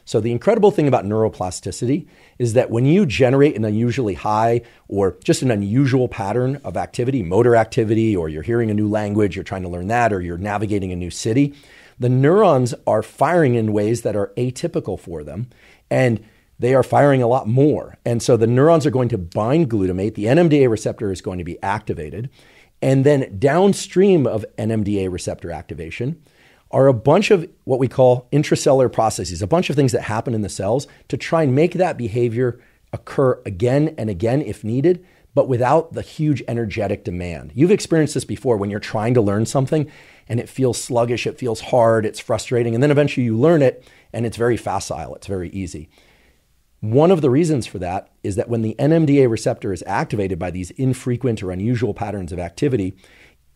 So the incredible thing about neuroplasticity is that when you generate an unusually high or just an unusual pattern of activity, motor activity, or you're hearing a new language, you're trying to learn that, or you're navigating a new city, the neurons are firing in ways that are atypical for them. And they are firing a lot more. And so the neurons are going to bind glutamate. The NMDA receptor is going to be activated. And then downstream of NMDA receptor activation are a bunch of what we call intracellular processes, a bunch of things that happen in the cells to try and make that behavior occur again and again if needed, but without the huge energetic demand. You've experienced this before when you're trying to learn something and it feels sluggish, it feels hard, it's frustrating, and then eventually you learn it and it's very facile, it's very easy. One of the reasons for that is that when the NMDA receptor is activated by these infrequent or unusual patterns of activity,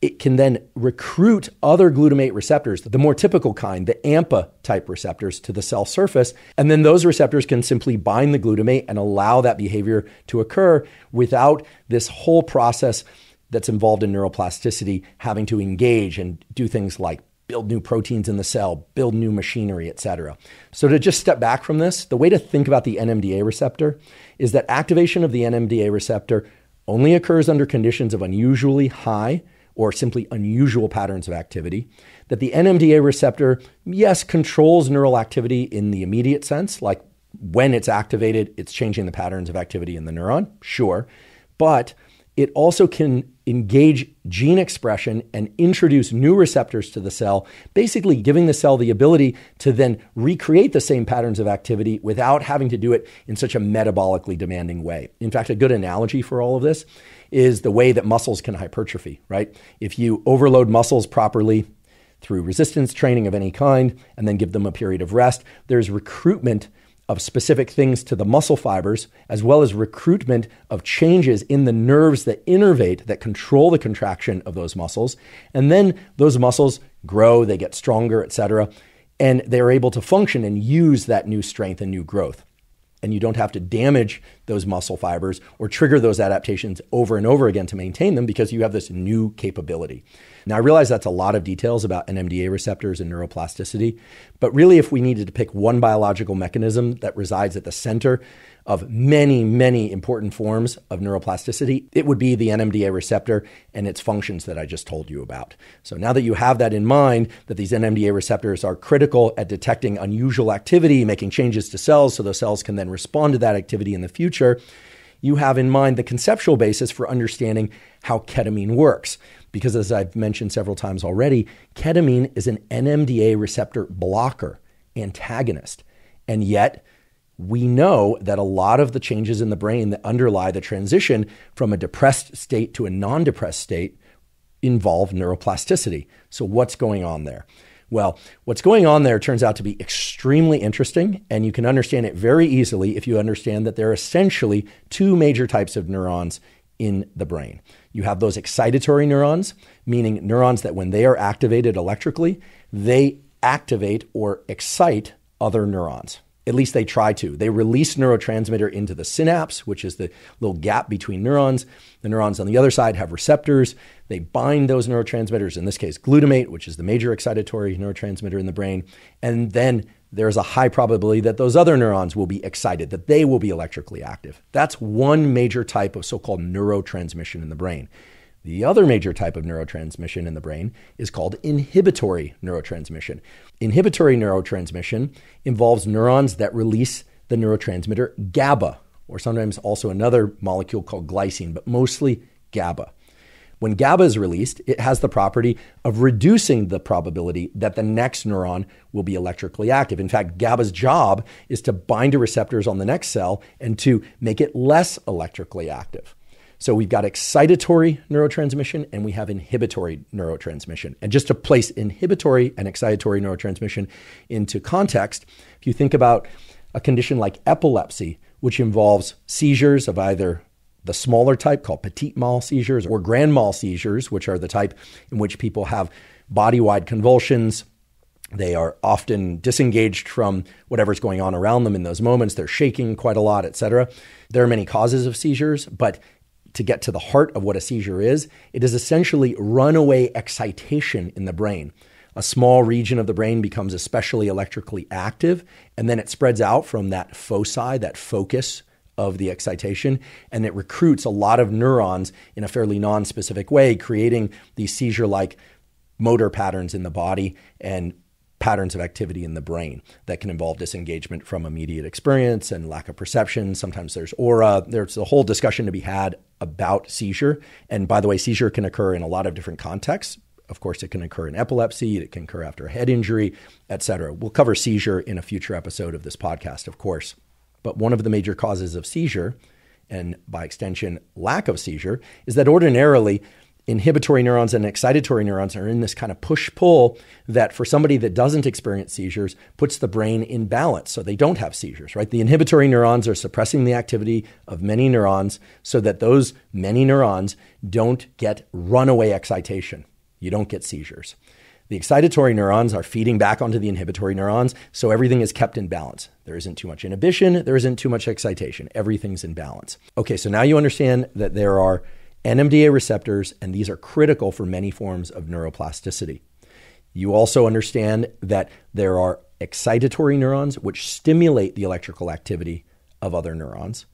it can then recruit other glutamate receptors, the more typical kind, the AMPA type receptors, to the cell surface. And then those receptors can simply bind the glutamate and allow that behavior to occur without this whole process that's involved in neuroplasticity having to engage and do things like build new proteins in the cell, build new machinery, et cetera. So to just step back from this, the way to think about the NMDA receptor is that activation of the NMDA receptor only occurs under conditions of unusually high or simply unusual patterns of activity, that the NMDA receptor, yes, controls neural activity in the immediate sense, like when it's activated, it's changing the patterns of activity in the neuron, sure, but it also can engage gene expression and introduce new receptors to the cell, basically giving the cell the ability to then recreate the same patterns of activity without having to do it in such a metabolically demanding way. In fact, a good analogy for all of this is the way that muscles can hypertrophy, right? If you overload muscles properly through resistance training of any kind and then give them a period of rest, there's recruitment of specific things to the muscle fibers, as well as recruitment of changes in the nerves that innervate, that control the contraction of those muscles. And then those muscles grow, they get stronger, et cetera, and they're able to function and use that new strength and new growth. And you don't have to damage those muscle fibers or trigger those adaptations over and over again to maintain them because you have this new capability. Now, I realize that's a lot of details about NMDA receptors and neuroplasticity, but really if we needed to pick one biological mechanism that resides at the center of many, many important forms of neuroplasticity, it would be the NMDA receptor and its functions that I just told you about. So now that you have that in mind, that these NMDA receptors are critical at detecting unusual activity, making changes to cells so the cells can then respond to that activity in the future, you have in mind the conceptual basis for understanding how ketamine works. Because as I've mentioned several times already, ketamine is an NMDA receptor blocker, antagonist. And yet, we know that a lot of the changes in the brain that underlie the transition from a depressed state to a non-depressed state involve neuroplasticity. So what's going on there? Well, what's going on there turns out to be extremely interesting, and you can understand it very easily if you understand that there are essentially two major types of neurons in the brain. You have those excitatory neurons, meaning neurons that when they are activated electrically, they activate or excite other neurons. At least they try to. They release neurotransmitter into the synapse, which is the little gap between neurons. The neurons on the other side have receptors. They bind those neurotransmitters, in this case glutamate, which is the major excitatory neurotransmitter in the brain. And then there's a high probability that those other neurons will be excited, that they will be electrically active. That's one major type of so-called neurotransmission in the brain. The other major type of neurotransmission in the brain is called inhibitory neurotransmission. Inhibitory neurotransmission involves neurons that release the neurotransmitter GABA, or sometimes also another molecule called glycine, but mostly GABA. When GABA is released, it has the property of reducing the probability that the next neuron will be electrically active. In fact, GABA's job is to bind to receptors on the next cell and to make it less electrically active. So we've got excitatory neurotransmission and we have inhibitory neurotransmission. And just to place inhibitory and excitatory neurotransmission into context, if you think about a condition like epilepsy, which involves seizures of either the smaller type called petit mal seizures or grand mal seizures, which are the type in which people have body-wide convulsions. They are often disengaged from whatever's going on around them in those moments. They're shaking quite a lot, et cetera. There are many causes of seizures, but to get to the heart of what a seizure is, it is essentially runaway excitation in the brain. A small region of the brain becomes especially electrically active, and then it spreads out from that foci, that focus of the excitation, and it recruits a lot of neurons in a fairly non-specific way, creating these seizure-like motor patterns in the body and patterns of activity in the brain that can involve disengagement from immediate experience and lack of perception. Sometimes there's aura. There's a whole discussion to be had about seizure. And by the way, seizure can occur in a lot of different contexts. Of course, it can occur in epilepsy. It can occur after a head injury, etc. We'll cover seizure in a future episode of this podcast, of course. But one of the major causes of seizure, and by extension, lack of seizure, is that ordinarily inhibitory neurons and excitatory neurons are in this kind of push-pull that for somebody that doesn't experience seizures puts the brain in balance so they don't have seizures, right? The inhibitory neurons are suppressing the activity of many neurons so that those many neurons don't get runaway excitation. You don't get seizures. The excitatory neurons are feeding back onto the inhibitory neurons, so everything is kept in balance. There isn't too much inhibition. There isn't too much excitation. Everything's in balance. Okay, so now you understand that there are NMDA receptors, and these are critical for many forms of neuroplasticity. You also understand that there are excitatory neurons, which stimulate the electrical activity of other neurons,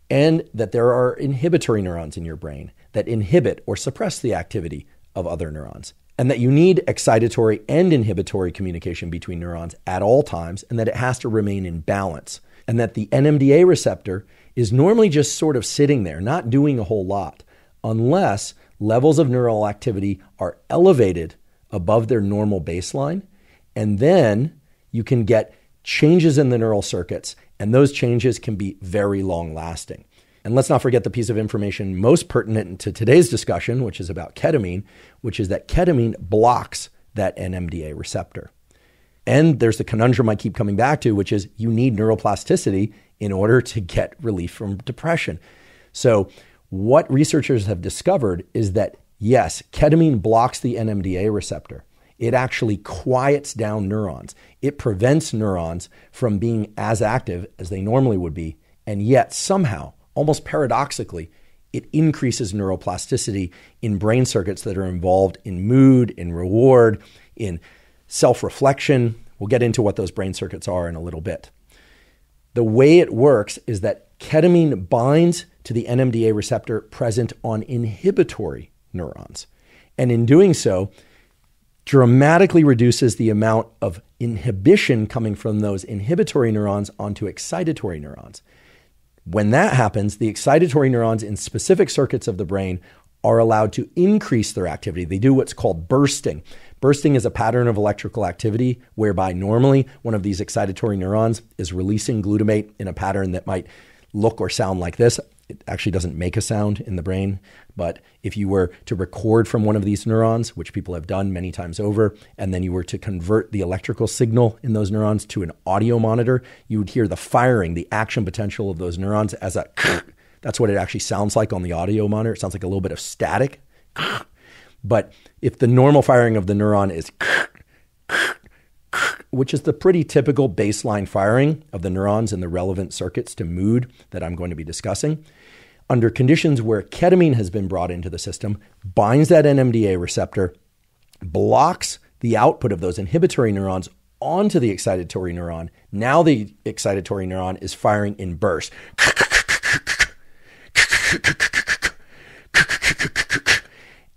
and that there are inhibitory neurons in your brain that inhibit or suppress the activity of other neurons, and that you need excitatory and inhibitory communication between neurons at all times, and that it has to remain in balance, and that the NMDA receptor is normally just sort of sitting there, not doing a whole lot, unless levels of neural activity are elevated above their normal baseline, and then you can get changes in the neural circuits, and those changes can be very long-lasting. And let's not forget the piece of information most pertinent to today's discussion, which is about ketamine, which is that ketamine blocks that NMDA receptor. And there's the conundrum I keep coming back to, which is you need neuroplasticity in order to get relief from depression. So what researchers have discovered is that, yes, ketamine blocks the NMDA receptor. It actually quiets down neurons. It prevents neurons from being as active as they normally would be. And yet somehow, almost paradoxically, it increases neuroplasticity in brain circuits that are involved in mood, in reward, in self-reflection. We'll get into what those brain circuits are in a little bit. The way it works is that ketamine binds to the NMDA receptor present on inhibitory neurons. And in doing so, dramatically reduces the amount of inhibition coming from those inhibitory neurons onto excitatory neurons. When that happens, the excitatory neurons in specific circuits of the brain are allowed to increase their activity. They do what's called bursting. Bursting is a pattern of electrical activity whereby normally one of these excitatory neurons is releasing glutamate in a pattern that might look or sound like this. It actually doesn't make a sound in the brain, but if you were to record from one of these neurons, which people have done many times over, and then you were to convert the electrical signal in those neurons to an audio monitor, you would hear the firing, the action potential of those neurons as a that's what it actually sounds like on the audio monitor. It sounds like a little bit of static. But if the normal firing of the neuron is which is the pretty typical baseline firing of the neurons in the relevant circuits to mood that I'm going to be discussing, under conditions where ketamine has been brought into the system, binds that NMDA receptor, blocks the output of those inhibitory neurons onto the excitatory neuron. Now the excitatory neuron is firing in bursts.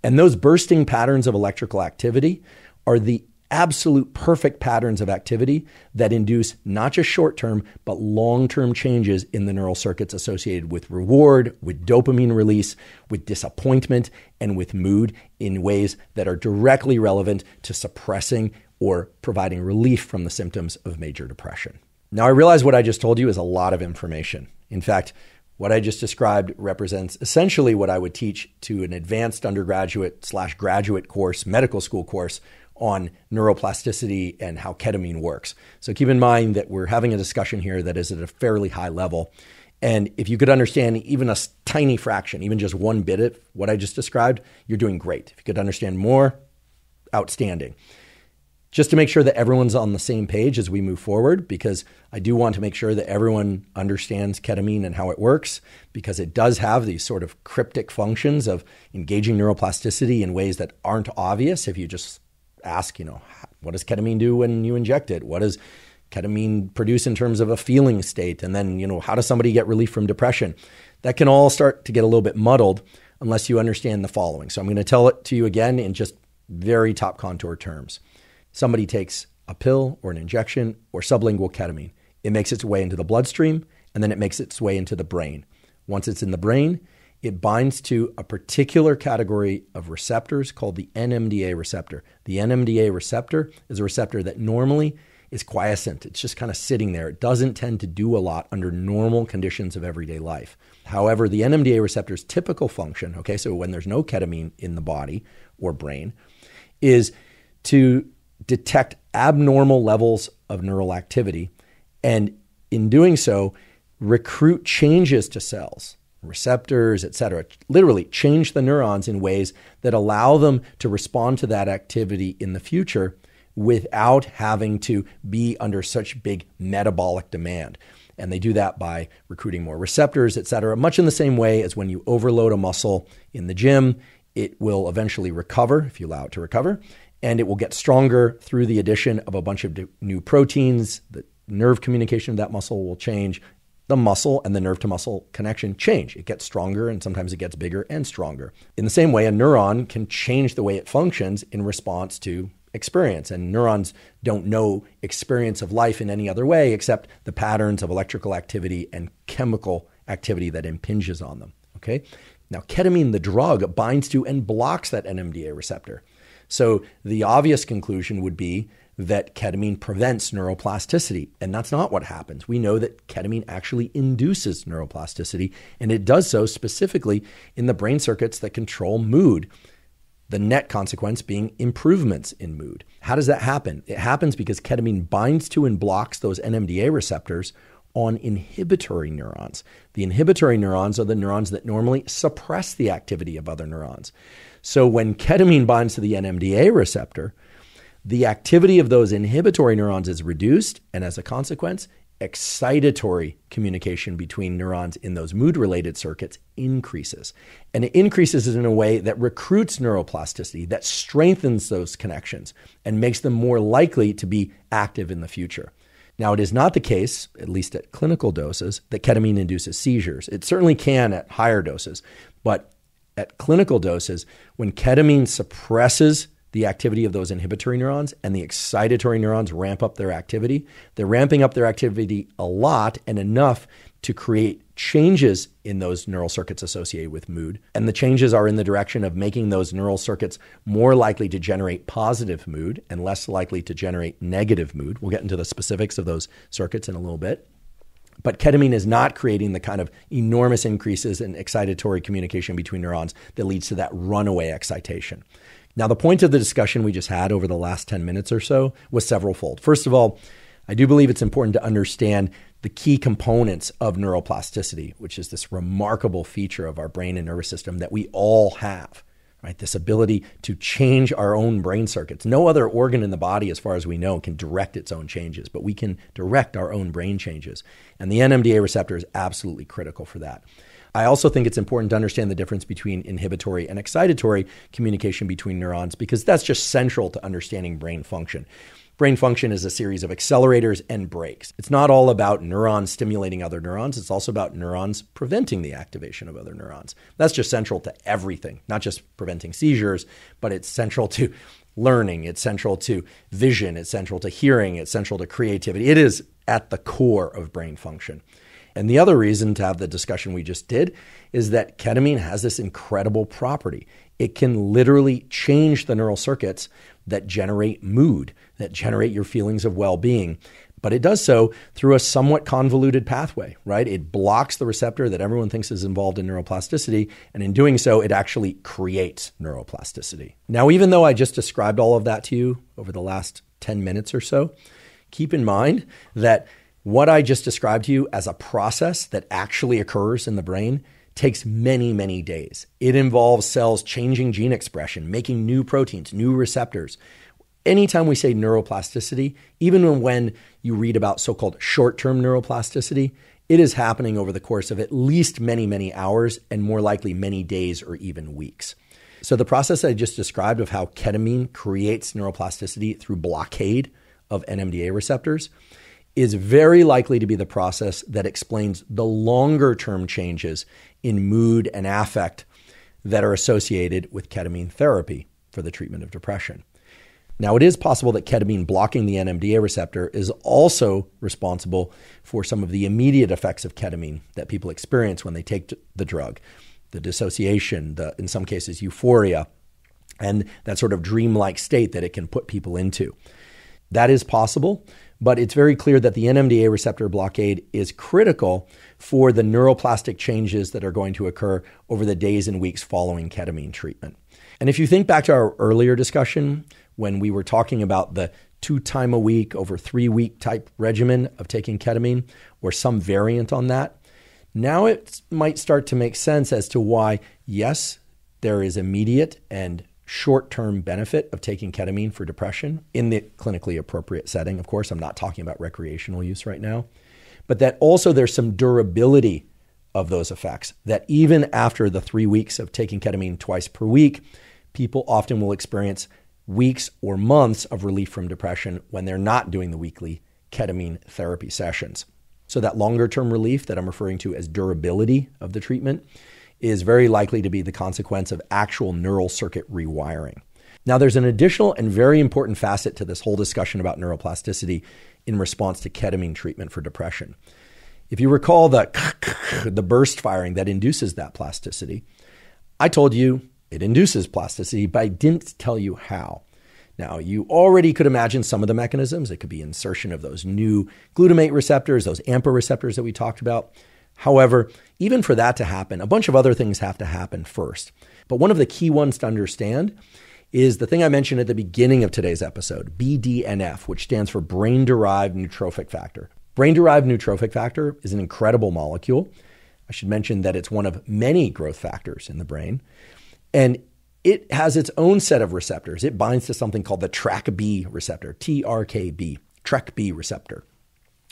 And those bursting patterns of electrical activity are the absolute perfect patterns of activity that induce not just short-term, but long-term changes in the neural circuits associated with reward, with dopamine release, with disappointment, and with mood in ways that are directly relevant to suppressing or providing relief from the symptoms of major depression. Now, I realize what I just told you is a lot of information. In fact, what I just described represents essentially what I would teach to an advanced undergraduate/graduate course, medical school course on neuroplasticity and how ketamine works. So keep in mind that we're having a discussion here that is at a fairly high level. And if you could understand even a tiny fraction, even just one bit of what I just described, you're doing great. If you could understand more, outstanding. Just to make sure that everyone's on the same page as we move forward, because I do want to make sure that everyone understands ketamine and how it works, because it does have these sort of cryptic functions of engaging neuroplasticity in ways that aren't obvious if you just ask, what does ketamine do when you inject it? What does ketamine produce in terms of a feeling state? And then, how does somebody get relief from depression? That can all start to get a little bit muddled unless you understand the following. So I'm going to tell it to you again in just very top contour terms. Somebody takes a pill or an injection or sublingual ketamine. It makes its way into the bloodstream, and then it makes its way into the brain. Once it's in the brain, it binds to a particular category of receptors called the NMDA receptor. The NMDA receptor is a receptor that normally is quiescent. It's just kind of sitting there. It doesn't tend to do a lot under normal conditions of everyday life. However, the NMDA receptor's typical function, okay, so when there's no ketamine in the body or brain, is to detect abnormal levels of neural activity, and in doing so, recruit changes to cells, receptors, etc. Literally change the neurons in ways that allow them to respond to that activity in the future without having to be under such big metabolic demand. And they do that by recruiting more receptors, etc. Much in the same way as when you overload a muscle in the gym, it will eventually recover if you allow it to recover, and it will get stronger through the addition of a bunch of new proteins. The nerve communication of that muscle will change. The muscle and the nerve to muscle connection change. It gets stronger, and sometimes it gets bigger and stronger. In the same way, a neuron can change the way it functions in response to experience. And neurons don't know experience of life in any other way except the patterns of electrical activity and chemical activity that impinges on them. Okay? Now, ketamine, the drug, binds to and blocks that NMDA receptor. So the obvious conclusion would be that ketamine prevents neuroplasticity, and that's not what happens. We know that ketamine actually induces neuroplasticity, and it does so specifically in the brain circuits that control mood, the net consequence being improvements in mood. How does that happen? It happens because ketamine binds to and blocks those NMDA receptors on inhibitory neurons. The inhibitory neurons are the neurons that normally suppress the activity of other neurons. So when ketamine binds to the NMDA receptor, the activity of those inhibitory neurons is reduced, and as a consequence, excitatory communication between neurons in those mood-related circuits increases. And it increases in a way that recruits neuroplasticity, that strengthens those connections, and makes them more likely to be active in the future. Now, it is not the case, at least at clinical doses, that ketamine induces seizures. It certainly can at higher doses, but at clinical doses, when ketamine suppresses the activity of those inhibitory neurons and the excitatory neurons ramp up their activity, they're ramping up their activity a lot and enough to create changes in those neural circuits associated with mood. And the changes are in the direction of making those neural circuits more likely to generate positive mood and less likely to generate negative mood. We'll get into the specifics of those circuits in a little bit. But ketamine is not creating the kind of enormous increases in excitatory communication between neurons that leads to that runaway excitation. Now, the point of the discussion we just had over the last 10 minutes or so was several-fold. First of all, I do believe it's important to understand the key components of neuroplasticity, which is this remarkable feature of our brain and nervous system that we all have, right? This ability to change our own brain circuits. No other organ in the body, as far as we know, can direct its own changes, but we can direct our own brain changes. And the NMDA receptor is absolutely critical for that. I also think it's important to understand the difference between inhibitory and excitatory communication between neurons, because that's just central to understanding brain function. Brain function is a series of accelerators and brakes. It's not all about neurons stimulating other neurons. It's also about neurons preventing the activation of other neurons. That's just central to everything, not just preventing seizures, but it's central to learning. It's central to vision. It's central to hearing. It's central to creativity. It is at the core of brain function. And the other reason to have the discussion we just did is that ketamine has this incredible property. It can literally change the neural circuits that generate mood, that generate your feelings of well-being. But it does so through a somewhat convoluted pathway, right? It blocks the receptor that everyone thinks is involved in neuroplasticity, and in doing so, it actually creates neuroplasticity. Now, even though I just described all of that to you over the last 10 minutes or so, keep in mind that what I just described to you as a process that actually occurs in the brain takes many, many days. It involves cells changing gene expression, making new proteins, new receptors. Anytime we say neuroplasticity, even when you read about so-called short-term neuroplasticity, it is happening over the course of at least many, many hours and more likely many days or even weeks. So the process I just described of how ketamine creates neuroplasticity through blockade of NMDA receptors is very likely to be the process that explains the longer-term changes in mood and affect that are associated with ketamine therapy for the treatment of depression. Now, it is possible that ketamine blocking the NMDA receptor is also responsible for some of the immediate effects of ketamine that people experience when they take the drug, the dissociation, in some cases, euphoria, and that sort of dreamlike state that it can put people into. That is possible, but it's very clear that the NMDA receptor blockade is critical for the neuroplastic changes that are going to occur over the days and weeks following ketamine treatment. And if you think back to our earlier discussion, when we were talking about the 2 times a week over 3-week type regimen of taking ketamine, or some variant on that, now it might start to make sense as to why, yes, there is immediate and short-term benefit of taking ketamine for depression in the clinically appropriate setting. Of course, I'm not talking about recreational use right now, but that also there's some durability of those effects, that even after the 3 weeks of taking ketamine twice per week, people often will experience weeks or months of relief from depression when they're not doing the weekly ketamine therapy sessions. So that longer-term relief that I'm referring to as durability of the treatment is very likely to be the consequence of actual neural circuit rewiring. Now, there's an additional and very important facet to this whole discussion about neuroplasticity in response to ketamine treatment for depression. If you recall the burst firing that induces that plasticity, I told you it induces plasticity, but I didn't tell you how. Now, you already could imagine some of the mechanisms. It could be insertion of those new glutamate receptors, those AMPA receptors that we talked about. However, even for that to happen, a bunch of other things have to happen first. But one of the key ones to understand is the thing I mentioned at the beginning of today's episode, BDNF, which stands for Brain-Derived Neurotrophic Factor. Brain-Derived Neurotrophic Factor is an incredible molecule. I should mention that it's one of many growth factors in the brain. And it has its own set of receptors. It binds to something called the TrkB receptor, TRKB, TrkB receptor.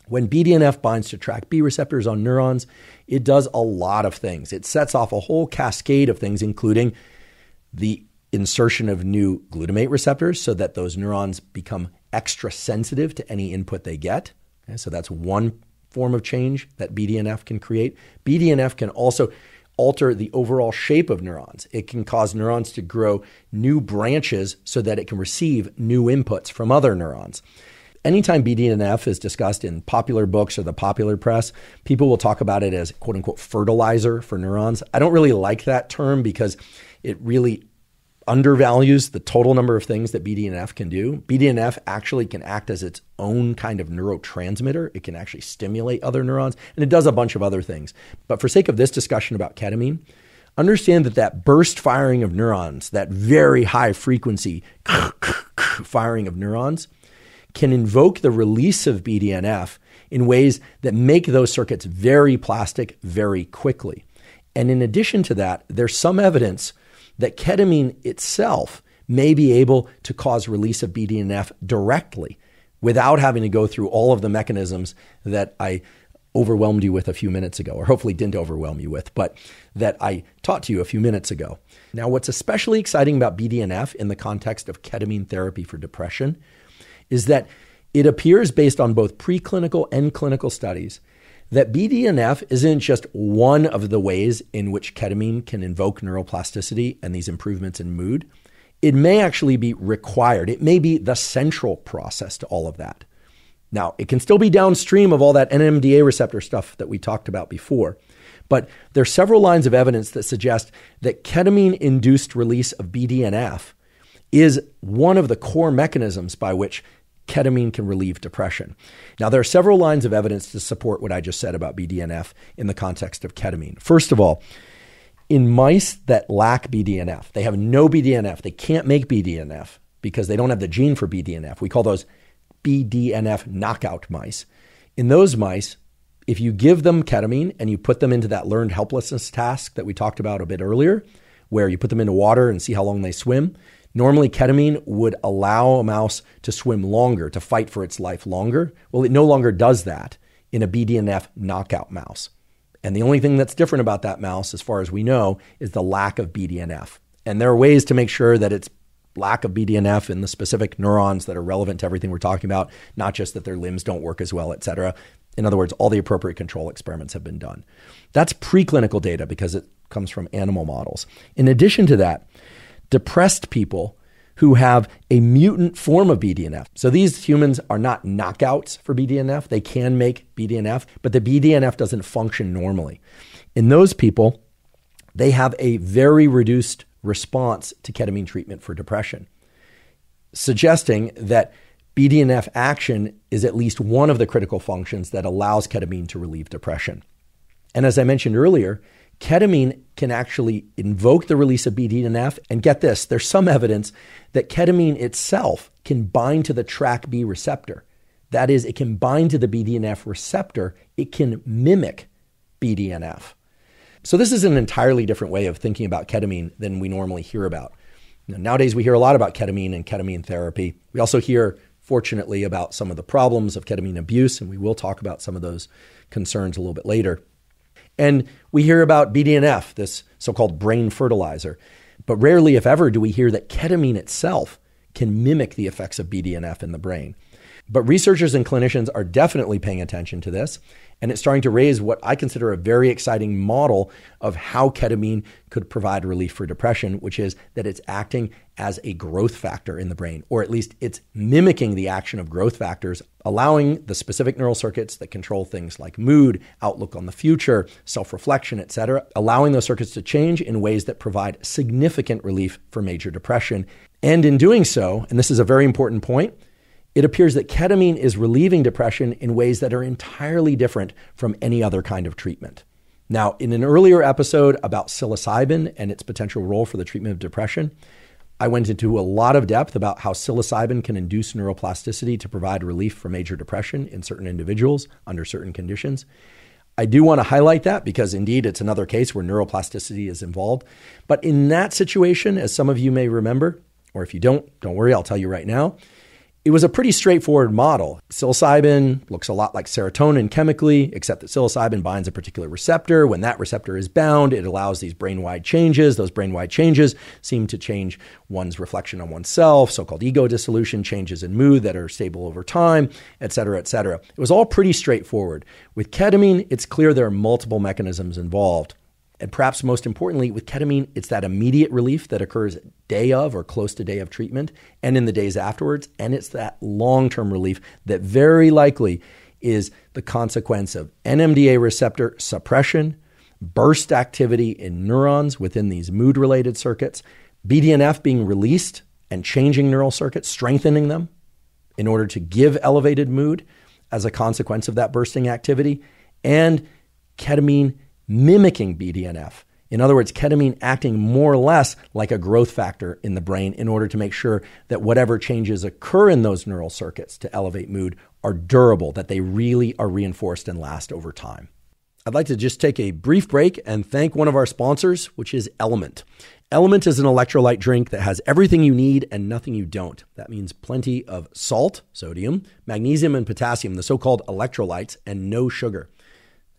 When BDNF binds to TrkB receptors on neurons, it does a lot of things. It sets off a whole cascade of things, including the insertion of new glutamate receptors so that those neurons become extra sensitive to any input they get. Okay, so that's one form of change that BDNF can create. BDNF can also alter the overall shape of neurons. It can cause neurons to grow new branches so that it can receive new inputs from other neurons. Anytime BDNF is discussed in popular books or the popular press, people will talk about it as quote unquote fertilizer for neurons. I don't really like that term because it really undervalues the total number of things that BDNF can do. BDNF actually can act as its own kind of neurotransmitter. It can actually stimulate other neurons, and it does a bunch of other things. But for sake of this discussion about ketamine, understand that burst firing of neurons, that very high frequency firing of neurons, can invoke the release of BDNF in ways that make those circuits very plastic very quickly. And in addition to that, there's some evidence that ketamine itself may be able to cause release of BDNF directly without having to go through all of the mechanisms that I overwhelmed you with a few minutes ago, or hopefully didn't overwhelm you with, but that I taught to you a few minutes ago. Now, what's especially exciting about BDNF in the context of ketamine therapy for depression is that it appears, based on both preclinical and clinical studies, that BDNF isn't just one of the ways in which ketamine can invoke neuroplasticity and these improvements in mood. It may actually be required. It may be the central process to all of that. Now, it can still be downstream of all that NMDA receptor stuff that we talked about before, but there are several lines of evidence that suggest that ketamine-induced release of BDNF is one of the core mechanisms by which ketamine can relieve depression. Now, there are several lines of evidence to support what I just said about BDNF in the context of ketamine. First of all, in mice that lack BDNF, they have no BDNF. They can't make BDNF because they don't have the gene for BDNF. We call those BDNF knockout mice. In those mice, if you give them ketamine and you put them into that learned helplessness task that we talked about a bit earlier, where you put them into water and see how long they swim, normally ketamine would allow a mouse to swim longer, to fight for its life longer. Well, it no longer does that in a BDNF knockout mouse. And the only thing that's different about that mouse, as far as we know, is the lack of BDNF. And there are ways to make sure that it's lack of BDNF in the specific neurons that are relevant to everything we're talking about, not just that their limbs don't work as well, et cetera. In other words, all the appropriate control experiments have been done. That's preclinical data because it comes from animal models. In addition to that, depressed people who have a mutant form of BDNF. So these humans are not knockouts for BDNF. They can make BDNF, but the BDNF doesn't function normally. In those people, they have a very reduced response to ketamine treatment for depression, suggesting that BDNF action is at least one of the critical functions that allows ketamine to relieve depression. And as I mentioned earlier, ketamine can actually invoke the release of BDNF. And get this, there's some evidence that ketamine itself can bind to the TrkB receptor. That is, it can bind to the BDNF receptor. It can mimic BDNF. So this is an entirely different way of thinking about ketamine than we normally hear about. Nowadays, we hear a lot about ketamine and ketamine therapy. We also hear, fortunately, about some of the problems of ketamine abuse, and we will talk about some of those concerns a little bit later. And we hear about BDNF, this so-called brain fertilizer. But rarely, if ever, do we hear that ketamine itself can mimic the effects of BDNF in the brain. But researchers and clinicians are definitely paying attention to this, and it's starting to raise what I consider a very exciting model of how ketamine could provide relief for depression, which is that it's acting as a growth factor in the brain, or at least it's mimicking the action of growth factors, allowing the specific neural circuits that control things like mood, outlook on the future, self-reflection, etc., allowing those circuits to change in ways that provide significant relief for major depression. And in doing so, and this is a very important point, it appears that ketamine is relieving depression in ways that are entirely different from any other kind of treatment. Now, in an earlier episode about psilocybin and its potential role for the treatment of depression, I went into a lot of depth about how psilocybin can induce neuroplasticity to provide relief for major depression in certain individuals under certain conditions. I do want to highlight that because indeed it's another case where neuroplasticity is involved. But in that situation, as some of you may remember, or if you don't worry, I'll tell you right now, it was a pretty straightforward model. Psilocybin looks a lot like serotonin chemically, except that psilocybin binds a particular receptor. When that receptor is bound, it allows these brain-wide changes. Those brain-wide changes seem to change one's reflection on oneself, so-called ego dissolution, changes in mood that are stable over time, et cetera, et cetera. It was all pretty straightforward. With ketamine, it's clear there are multiple mechanisms involved. And perhaps most importantly, with ketamine, it's that immediate relief that occurs day of or close to day of treatment and in the days afterwards. And it's that long-term relief that very likely is the consequence of NMDA receptor suppression, burst activity in neurons within these mood-related circuits, BDNF being released and changing neural circuits, strengthening them in order to give elevated mood as a consequence of that bursting activity, and ketamine mimicking BDNF. In other words, ketamine acting more or less like a growth factor in the brain in order to make sure that whatever changes occur in those neural circuits to elevate mood are durable, that they really are reinforced and last over time. I'd like to just take a brief break and thank one of our sponsors, which is Element. Element is an electrolyte drink that has everything you need and nothing you don't. That means plenty of salt, sodium, magnesium, and potassium, the so-called electrolytes, and no sugar.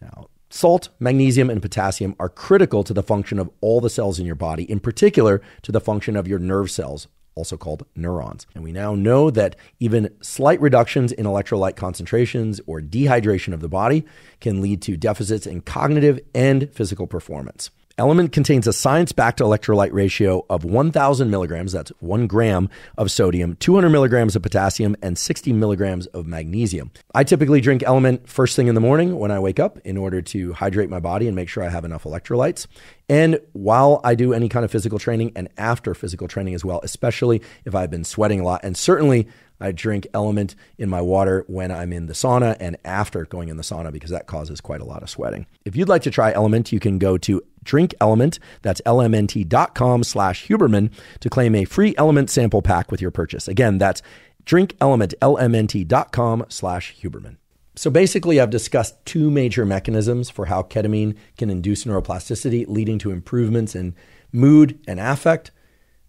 Now, salt, magnesium, and potassium are critical to the function of all the cells in your body, in particular to the function of your nerve cells, also called neurons. And we now know that even slight reductions in electrolyte concentrations or dehydration of the body can lead to deficits in cognitive and physical performance. Element contains a science-backed electrolyte ratio of 1,000 milligrams, that's 1 gram of sodium, 200 milligrams of potassium, and 60 milligrams of magnesium. I typically drink Element first thing in the morning when I wake up in order to hydrate my body and make sure I have enough electrolytes. And while I do any kind of physical training and after physical training as well, especially if I've been sweating a lot. And certainly I drink Element in my water when I'm in the sauna and after going in the sauna because that causes quite a lot of sweating. If you'd like to try Element, you can go to Drink Element, that's lmnt.com/Huberman to claim a free Element sample pack with your purchase. Again, that's Drink Element, lmnt.com/Huberman. So basically, I've discussed two major mechanisms for how ketamine can induce neuroplasticity, leading to improvements in mood and affect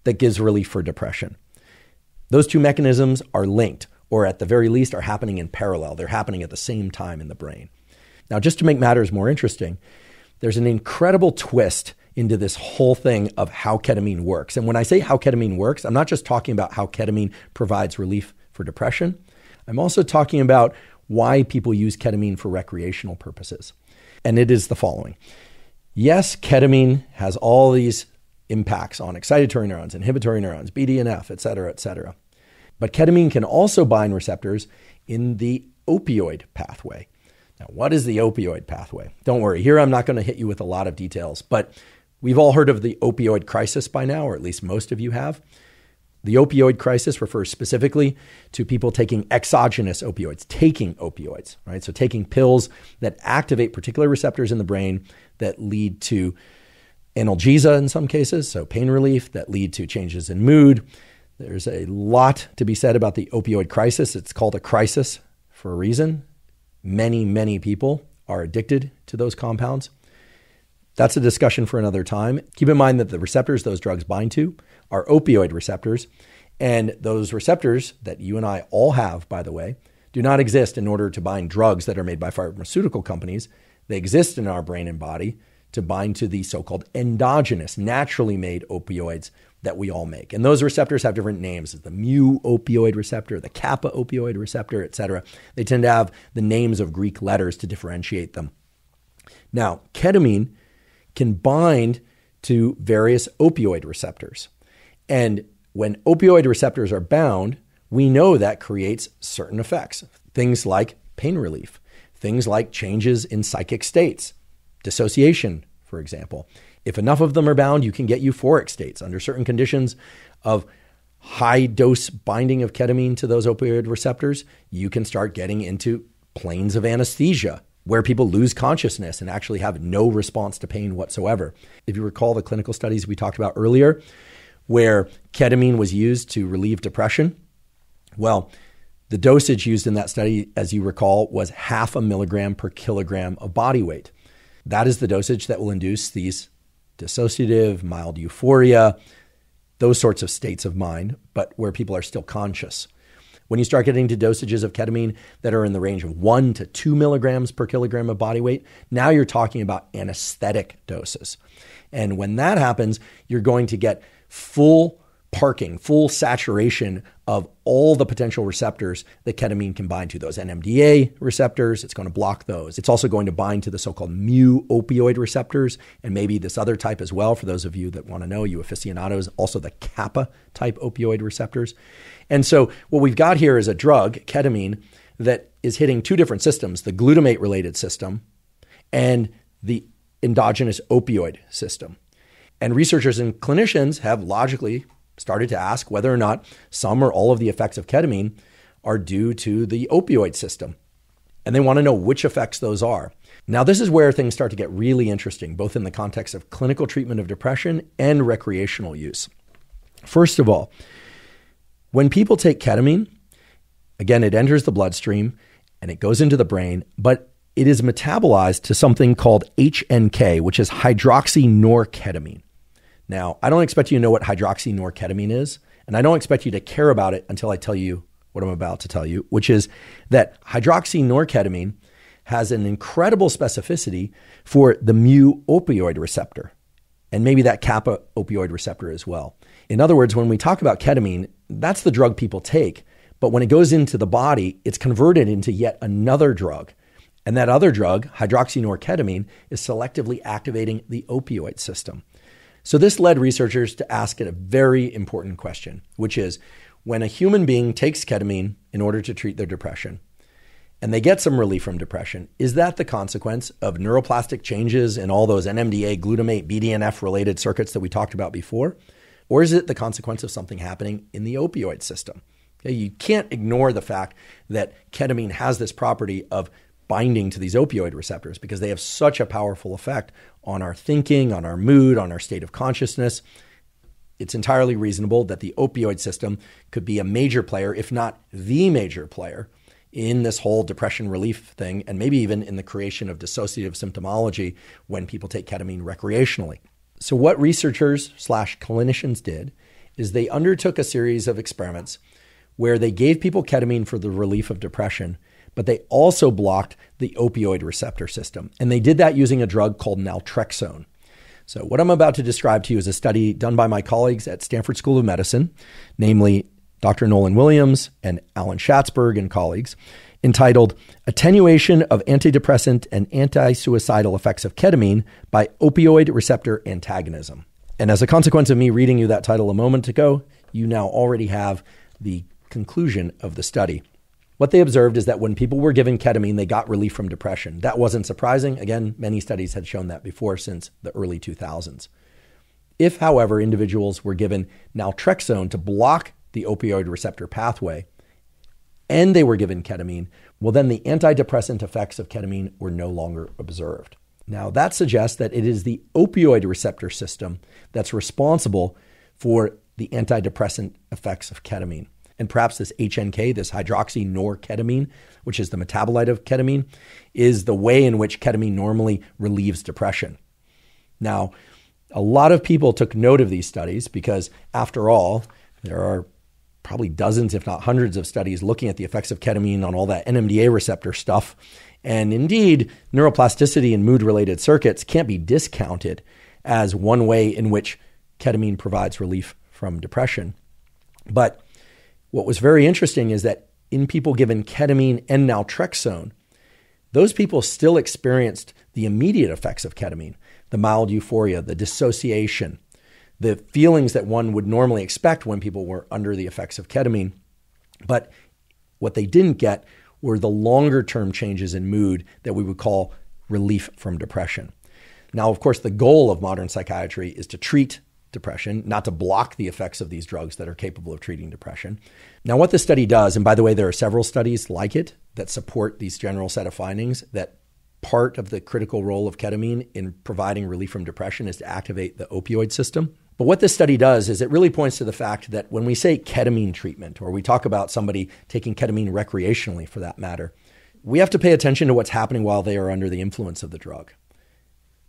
that gives relief for depression. Those two mechanisms are linked, or at the very least are happening in parallel. They're happening at the same time in the brain. Now, just to make matters more interesting, there's an incredible twist into this whole thing of how ketamine works. And when I say how ketamine works, I'm not just talking about how ketamine provides relief for depression. I'm also talking about why people use ketamine for recreational purposes. And it is the following. Yes, ketamine has all these impacts on excitatory neurons, inhibitory neurons, BDNF, et cetera, et cetera. But ketamine can also bind receptors in the opioid pathway. Now, what is the opioid pathway? Don't worry, here I'm not going to hit you with a lot of details, but we've all heard of the opioid crisis by now, or at least most of you have. The opioid crisis refers specifically to people taking exogenous opioids, taking opioids, right? So taking pills that activate particular receptors in the brain that lead to analgesia in some cases, so pain relief, that lead to changes in mood. There's a lot to be said about the opioid crisis. It's called a crisis for a reason. Many, many people are addicted to those compounds. That's a discussion for another time. Keep in mind that the receptors those drugs bind to are opioid receptors. And those receptors that you and I all have, by the way, do not exist in order to bind drugs that are made by pharmaceutical companies. They exist in our brain and body to bind to the so-called endogenous, naturally made opioids that we all make. And those receptors have different names: the mu opioid receptor, the kappa opioid receptor, et cetera. They tend to have the names of Greek letters to differentiate them. Now, ketamine can bind to various opioid receptors. And when opioid receptors are bound, we know that creates certain effects. Things like pain relief, things like changes in psychic states, dissociation, for example. If enough of them are bound, you can get euphoric states. Under certain conditions of high dose binding of ketamine to those opioid receptors, you can start getting into planes of anesthesia, where people lose consciousness and actually have no response to pain whatsoever. If you recall the clinical studies we talked about earlier, where ketamine was used to relieve depression, well, the dosage used in that study, as you recall, was 0.5 milligram per kilogram of body weight. That is the dosage that will induce these dissociative, mild euphoria, those sorts of states of mind, but where people are still conscious. When you start getting to dosages of ketamine that are in the range of 1 to 2 milligrams per kilogram of body weight, now you're talking about anesthetic doses. And when that happens, you're going to get full parking, full saturation of all the potential receptors that ketamine can bind to. Those NMDA receptors, it's going to block those. It's also going to bind to the so-called mu opioid receptors, and maybe this other type as well, for those of you that want to know, you aficionados, also the kappa type opioid receptors. And so what we've got here is a drug, ketamine, that is hitting two different systems, the glutamate related system and the endogenous opioid system. And researchers and clinicians have logically started to ask whether or not some or all of the effects of ketamine are due to the opioid system. And they want to know which effects those are. Now, this is where things start to get really interesting, both in the context of clinical treatment of depression and recreational use. First of all, when people take ketamine, again, it enters the bloodstream and it goes into the brain, but it is metabolized to something called HNK, which is hydroxynorketamine. Now, I don't expect you to know what hydroxynorketamine is, and I don't expect you to care about it until I tell you what I'm about to tell you, which is that hydroxynorketamine has an incredible specificity for the mu opioid receptor, and maybe that kappa opioid receptor as well. In other words, when we talk about ketamine, that's the drug people take, but when it goes into the body, it's converted into yet another drug. And that other drug, hydroxynorketamine, is selectively activating the opioid system. So this led researchers to ask a very important question, which is, when a human being takes ketamine in order to treat their depression, and they get some relief from depression, is that the consequence of neuroplastic changes in all those NMDA, glutamate, BDNF related circuits that we talked about before? Or is it the consequence of something happening in the opioid system? Okay, you can't ignore the fact that ketamine has this property of binding to these opioid receptors because they have such a powerful effect on our thinking, on our mood, on our state of consciousness. It's entirely reasonable that the opioid system could be a major player, if not the major player, in this whole depression relief thing, and maybe even in the creation of dissociative symptomology when people take ketamine recreationally. So what researchers/clinicians did is they undertook a series of experiments where they gave people ketamine for the relief of depression, but they also blocked the opioid receptor system. And they did that using a drug called naltrexone. So what I'm about to describe to you is a study done by my colleagues at Stanford School of Medicine, namely Dr. Nolan Williams and Alan Schatzberg and colleagues, entitled Attenuation of Antidepressant and Anti-Suicidal Effects of Ketamine by Opioid Receptor Antagonism. And as a consequence of me reading you that title a moment ago, you now already have the conclusion of the study. What they observed is that when people were given ketamine, they got relief from depression. That wasn't surprising. Again, many studies had shown that before since the early 2000s. If, however, individuals were given naltrexone to block the opioid receptor pathway, and they were given ketamine, well, then the antidepressant effects of ketamine were no longer observed. Now, that suggests that it is the opioid receptor system that's responsible for the antidepressant effects of ketamine. And perhaps this HNK, this hydroxynorketamine, which is the metabolite of ketamine, is the way in which ketamine normally relieves depression. Now, a lot of people took note of these studies because, after all, there are probably dozens, if not hundreds of studies looking at the effects of ketamine on all that NMDA receptor stuff. And indeed, neuroplasticity and mood-related circuits can't be discounted as one way in which ketamine provides relief from depression. But what was very interesting is that in people given ketamine and naltrexone, those people still experienced the immediate effects of ketamine, the mild euphoria, the dissociation, the feelings that one would normally expect when people were under the effects of ketamine. But what they didn't get were the longer-term changes in mood that we would call relief from depression. Now, of course, the goal of modern psychiatry is to treat depression, not to block the effects of these drugs that are capable of treating depression. Now, what this study does, and by the way, there are several studies like it that support these general set of findings, that part of the critical role of ketamine in providing relief from depression is to activate the opioid system. But what this study does is it really points to the fact that when we say ketamine treatment, or we talk about somebody taking ketamine recreationally for that matter, we have to pay attention to what's happening while they are under the influence of the drug.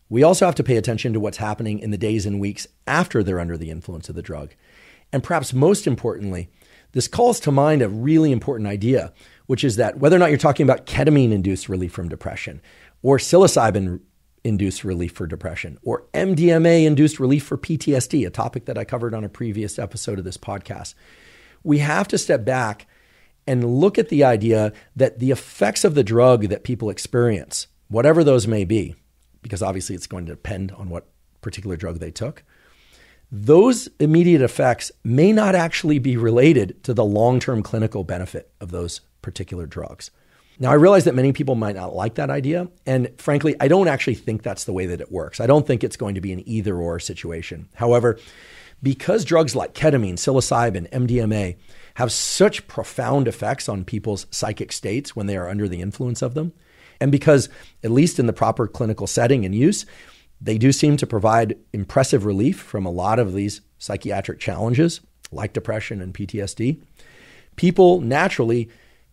We also have to pay attention to what's happening in the days and weeks after they're under the influence of the drug. And perhaps most importantly, this calls to mind a really important idea, which is that whether or not you're talking about ketamine-induced relief from depression, or psilocybin-induced relief for depression, or MDMA-induced relief for PTSD, a topic that I covered on a previous episode of this podcast, we have to step back and look at the idea that the effects of the drug that people experience, whatever those may be, because obviously it's going to depend on what particular drug they took, those immediate effects may not actually be related to the long-term clinical benefit of those particular drugs. Now, I realize that many people might not like that idea, and frankly, I don't actually think that's the way that it works. I don't think it's going to be an either-or situation. However, because drugs like ketamine, psilocybin, MDMA have such profound effects on people's psychic states when they are under the influence of them, and because, at least in the proper clinical setting and use, they do seem to provide impressive relief from a lot of these psychiatric challenges, like depression and PTSD, people naturally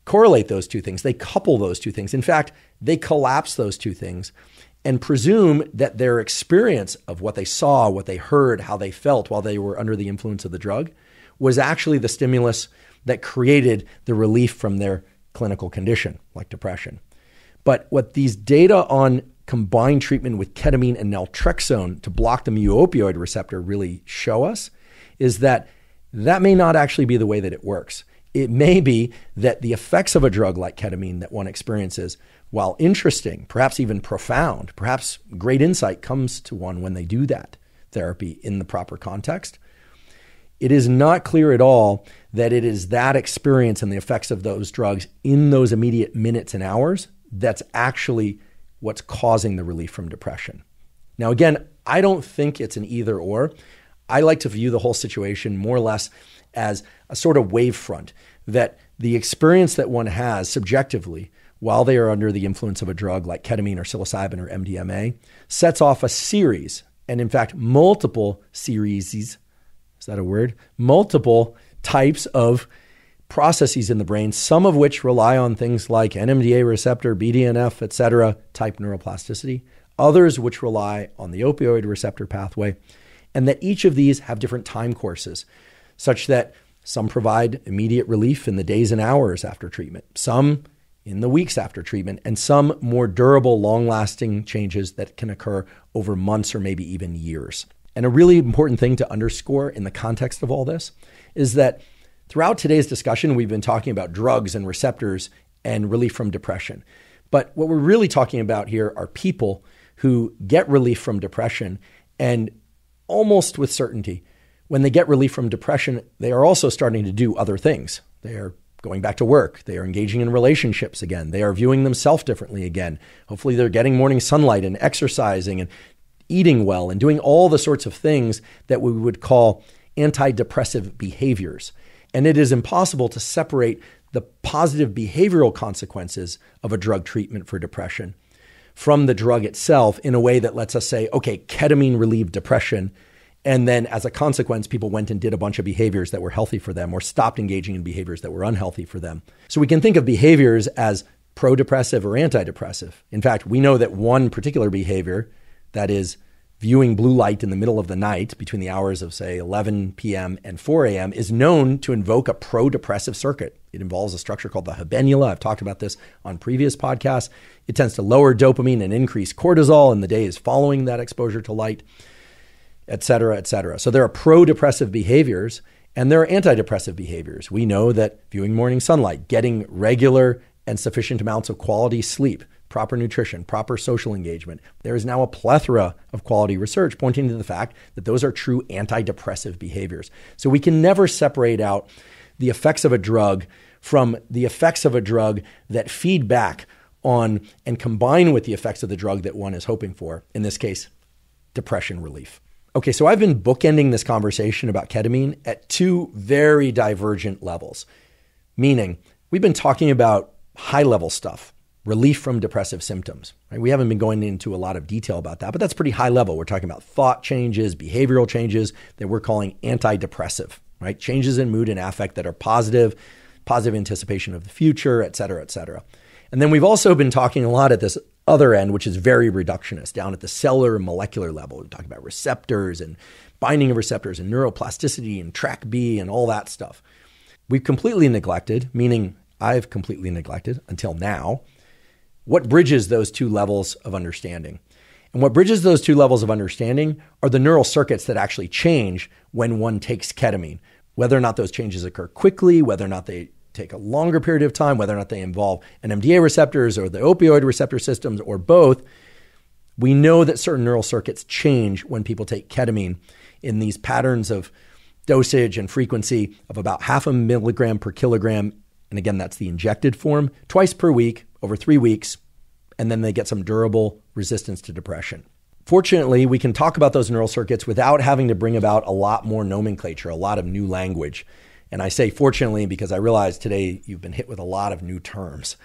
correlate those two things. They couple those two things. In fact, they collapse those two things and presume that their experience of what they saw, what they heard, how they felt while they were under the influence of the drug was actually the stimulus that created the relief from their clinical condition, like depression. But what these data on combined treatment with ketamine and naltrexone to block the mu-opioid receptor really show us is that that may not actually be the way that it works. It may be that the effects of a drug like ketamine that one experiences, while interesting, perhaps even profound, perhaps great insight comes to one when they do that therapy in the proper context, it is not clear at all that it is that experience and the effects of those drugs in those immediate minutes and hours that's actually what's causing the relief from depression. Now, again, I don't think it's an either or. I like to view the whole situation more or less as a sort of wave front, that the experience that one has subjectively while they are under the influence of a drug like ketamine or psilocybin or MDMA sets off a series, and in fact, multiple series, is that a word? Multiple types of processes in the brain, some of which rely on things like NMDA receptor, BDNF, etc., type neuroplasticity, others which rely on the opioid receptor pathway, and that each of these have different time courses, such that some provide immediate relief in the days and hours after treatment, some in the weeks after treatment, and some more durable, long-lasting changes that can occur over months or maybe even years. And a really important thing to underscore in the context of all this is that throughout today's discussion, we've been talking about drugs and receptors and relief from depression. But what we're really talking about here are people who get relief from depression and almost with certainty, when they get relief from depression, they are also starting to do other things. They are going back to work. They are engaging in relationships again. They are viewing themselves differently again. Hopefully they're getting morning sunlight and exercising and eating well and doing all the sorts of things that we would call antidepressive behaviors. And it is impossible to separate the positive behavioral consequences of a drug treatment for depression from the drug itself in a way that lets us say, okay, ketamine relieved depression. And then as a consequence, people went and did a bunch of behaviors that were healthy for them or stopped engaging in behaviors that were unhealthy for them. So we can think of behaviors as pro-depressive or antidepressive. In fact, we know that one particular behavior, that is viewing blue light in the middle of the night between the hours of, say, 11 p.m. and 4 a.m., is known to invoke a pro-depressive circuit. It involves a structure called the habenula. I've talked about this on previous podcasts. It tends to lower dopamine and increase cortisol in the days following that exposure to light, et cetera, et cetera. So there are pro-depressive behaviors and there are antidepressive behaviors. We know that viewing morning sunlight, getting regular and sufficient amounts of quality sleep, proper nutrition, proper social engagement. There is now a plethora of quality research pointing to the fact that those are true antidepressive behaviors. So we can never separate out the effects of a drug from the effects of a drug that feed back on and combine with the effects of the drug that one is hoping for, in this case, depression relief. Okay, so I've been bookending this conversation about ketamine at two very divergent levels, meaning we've been talking about high-level stuff, relief from depressive symptoms. Right? We haven't been going into a lot of detail about that, but that's pretty high level. We're talking about thought changes, behavioral changes that we're calling antidepressive, right? Changes in mood and affect that are positive anticipation of the future, et cetera, et cetera. And then we've also been talking a lot at this other end, which is very reductionist, down at the cellular and molecular level. We're talking about receptors and binding of receptors and neuroplasticity and track B and all that stuff. We've completely neglected, meaning I've completely neglected until now, what bridges those two levels of understanding. And what bridges those two levels of understanding are the neural circuits that actually change when one takes ketamine, whether or not those changes occur quickly, whether or not they take a longer period of time, whether or not they involve NMDA receptors or the opioid receptor systems or both. We know that certain neural circuits change when people take ketamine in these patterns of dosage and frequency of about 0.5 milligram per kilogram. And again, that's the injected form, twice per week over 3 weeks. And then they get some durable resistance to depression. Fortunately, we can talk about those neural circuits without having to bring about a lot more nomenclature, a lot of new language. And I say fortunately because I realize today you've been hit with a lot of new terms.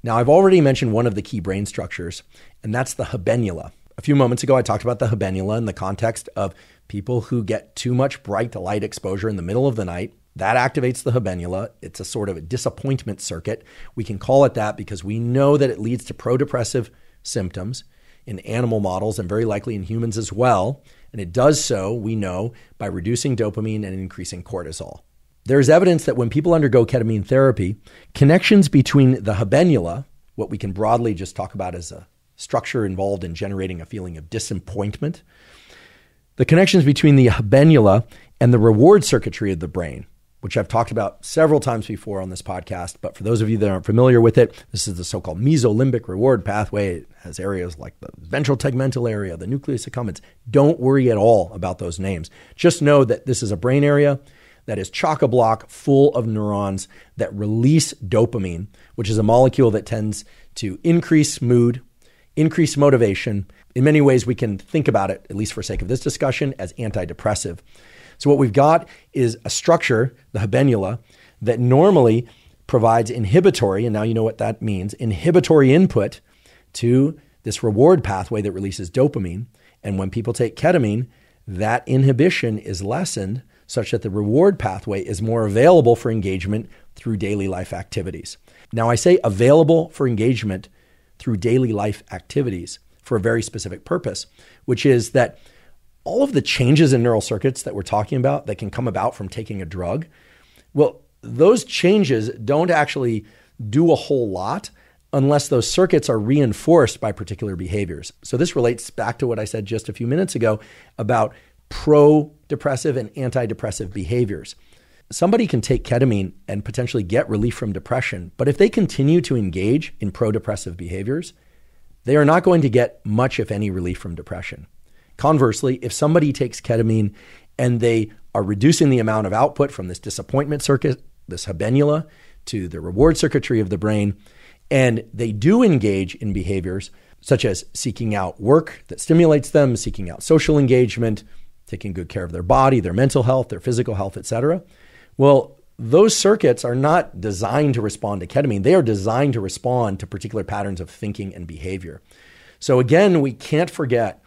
Now, I've already mentioned one of the key brain structures, and that's the habenula. A few moments ago, I talked about the habenula in the context of people who get too much bright light exposure in the middle of the night. That activates the habenula. It's a sort of a disappointment circuit. We can call it that because we know that it leads to pro-depressive symptoms in animal models and very likely in humans as well. And it does so, we know, by reducing dopamine and increasing cortisol. There's evidence that when people undergo ketamine therapy, connections between the habenula, what we can broadly just talk about as a structure involved in generating a feeling of disappointment, the connections between the habenula and the reward circuitry of the brain, which I've talked about several times before on this podcast. But for those of you that aren't familiar with it, this is the so-called mesolimbic reward pathway. It has areas like the ventral tegmental area, the nucleus accumbens. Don't worry at all about those names. Just know that this is a brain area that is chock-a-block full of neurons that release dopamine, which is a molecule that tends to increase mood, increase motivation. In many ways, we can think about it, at least for sake of this discussion, as antidepressive. So what we've got is a structure, the habenula, that normally provides inhibitory, and now you know what that means, inhibitory input to this reward pathway that releases dopamine. And when people take ketamine, that inhibition is lessened such that the reward pathway is more available for engagement through daily life activities. Now, I say available for engagement through daily life activities for a very specific purpose, which is that all of the changes in neural circuits that we're talking about that can come about from taking a drug, well, those changes don't actually do a whole lot unless those circuits are reinforced by particular behaviors. So this relates back to what I said just a few minutes ago about pro-depressive and antidepressive behaviors. Somebody can take ketamine and potentially get relief from depression, but if they continue to engage in pro-depressive behaviors, they are not going to get much, if any, relief from depression. Conversely, if somebody takes ketamine and they are reducing the amount of output from this disappointment circuit, this habenula, to the reward circuitry of the brain, and they do engage in behaviors such as seeking out work that stimulates them, seeking out social engagement, taking good care of their body, their mental health, their physical health, etc. Well, those circuits are not designed to respond to ketamine. They are designed to respond to particular patterns of thinking and behavior. So again, we can't forget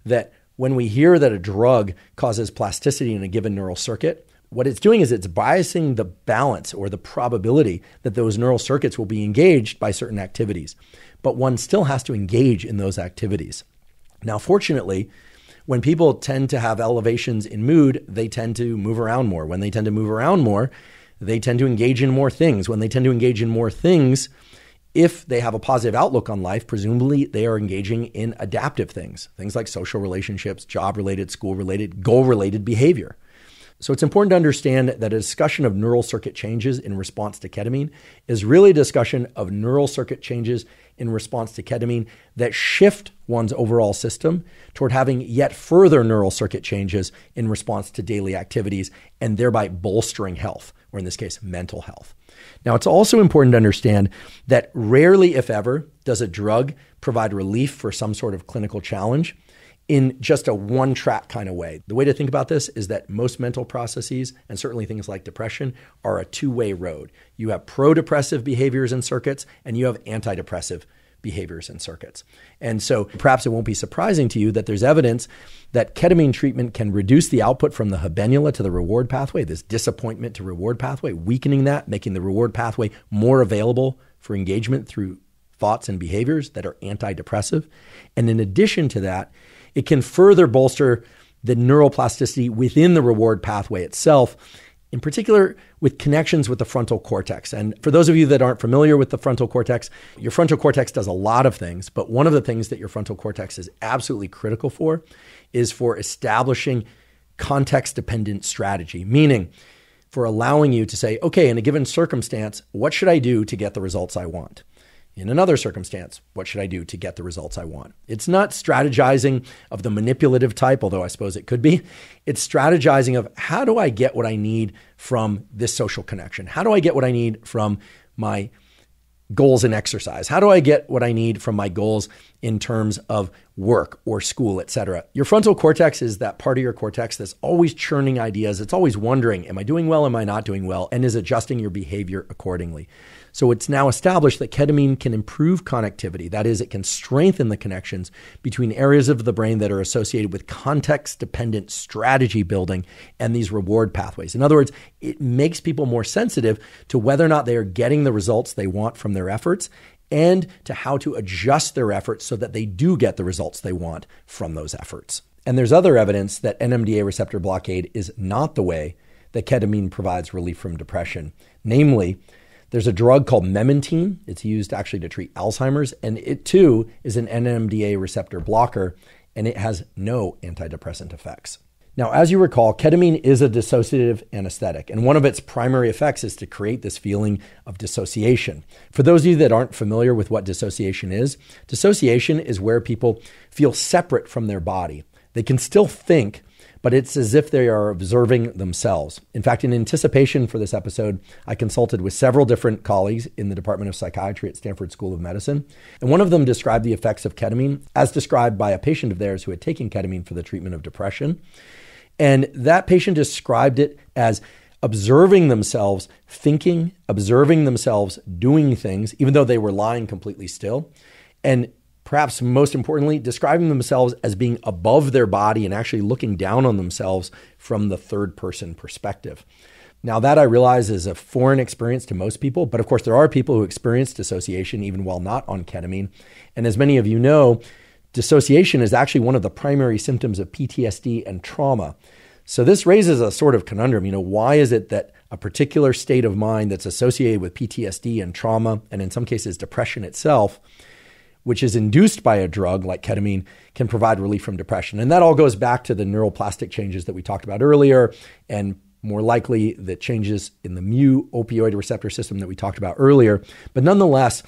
that when we hear that a drug causes plasticity in a given neural circuit, what it's doing is it's biasing the balance or the probability that those neural circuits will be engaged by certain activities. But one still has to engage in those activities. Now, fortunately, when people tend to have elevations in mood, they tend to move around more. When they tend to move around more, they tend to engage in more things. When they tend to engage in more things, if they have a positive outlook on life, presumably they are engaging in adaptive things like social relationships, job-related, school-related, goal-related behavior. So it's important to understand that a discussion of neural circuit changes in response to ketamine is really a discussion of neural circuit changes in response to ketamine that shift one's overall system toward having yet further neural circuit changes in response to daily activities and thereby bolstering health, or in this case, mental health. Now, it's also important to understand that rarely, if ever, does a drug provide relief for some sort of clinical challenge in just a one-track kind of way. The way to think about this is that most mental processes, and certainly things like depression, are a two-way road. You have pro-depressive behaviors and circuits, and you have antidepressive behaviors and circuits. And so perhaps it won't be surprising to you that there's evidence that ketamine treatment can reduce the output from the habenula to the reward pathway, this disappointment to reward pathway, weakening that, making the reward pathway more available for engagement through thoughts and behaviors that are antidepressive. And in addition to that, it can further bolster the neuroplasticity within the reward pathway itself, in particular with connections with the frontal cortex. And for those of you that aren't familiar with the frontal cortex, your frontal cortex does a lot of things, but one of the things that your frontal cortex is absolutely critical for is for establishing context-dependent strategy, meaning for allowing you to say, okay, in a given circumstance, what should I do to get the results I want? In another circumstance, what should I do to get the results I want? It's not strategizing of the manipulative type, although I suppose it could be. It's strategizing of how do I get what I need from this social connection? How do I get what I need from my goals in exercise? How do I get what I need from my goals in terms of work or school, etc.? Your frontal cortex is that part of your cortex that's always churning ideas. It's always wondering, am I doing well? Am I not doing well? And is adjusting your behavior accordingly. So it's now established that ketamine can improve connectivity. That is, it can strengthen the connections between areas of the brain that are associated with context-dependent strategy building and these reward pathways. In other words, it makes people more sensitive to whether or not they are getting the results they want from their efforts and to how to adjust their efforts so that they do get the results they want from those efforts. And there's other evidence that NMDA receptor blockade is not the way that ketamine provides relief from depression. Namely, there's a drug called memantine. It's used actually to treat Alzheimer's, and it too is an NMDA receptor blocker, and it has no antidepressant effects. Now, as you recall, ketamine is a dissociative anesthetic, and one of its primary effects is to create this feeling of dissociation. For those of you that aren't familiar with what dissociation is where people feel separate from their body. They can still think, but it's as if they are observing themselves. In fact, in anticipation for this episode, I consulted with several different colleagues in the Department of Psychiatry at Stanford School of Medicine, and one of them described the effects of ketamine as described by a patient of theirs who had taken ketamine for the treatment of depression. And that patient described it as observing themselves thinking, observing themselves doing things, even though they were lying completely still, and perhaps most importantly, describing themselves as being above their body and actually looking down on themselves from the third person perspective. Now that I realize is a foreign experience to most people, but of course there are people who experience dissociation even while not on ketamine. And as many of you know, dissociation is actually one of the primary symptoms of PTSD and trauma. So this raises a sort of conundrum. Why is it that a particular state of mind that's associated with PTSD and trauma, and in some cases depression itself, which is induced by a drug like ketamine, can provide relief from depression? And that all goes back to the neuroplastic changes that we talked about earlier, and more likely the changes in the mu opioid receptor system that we talked about earlier. But nonetheless,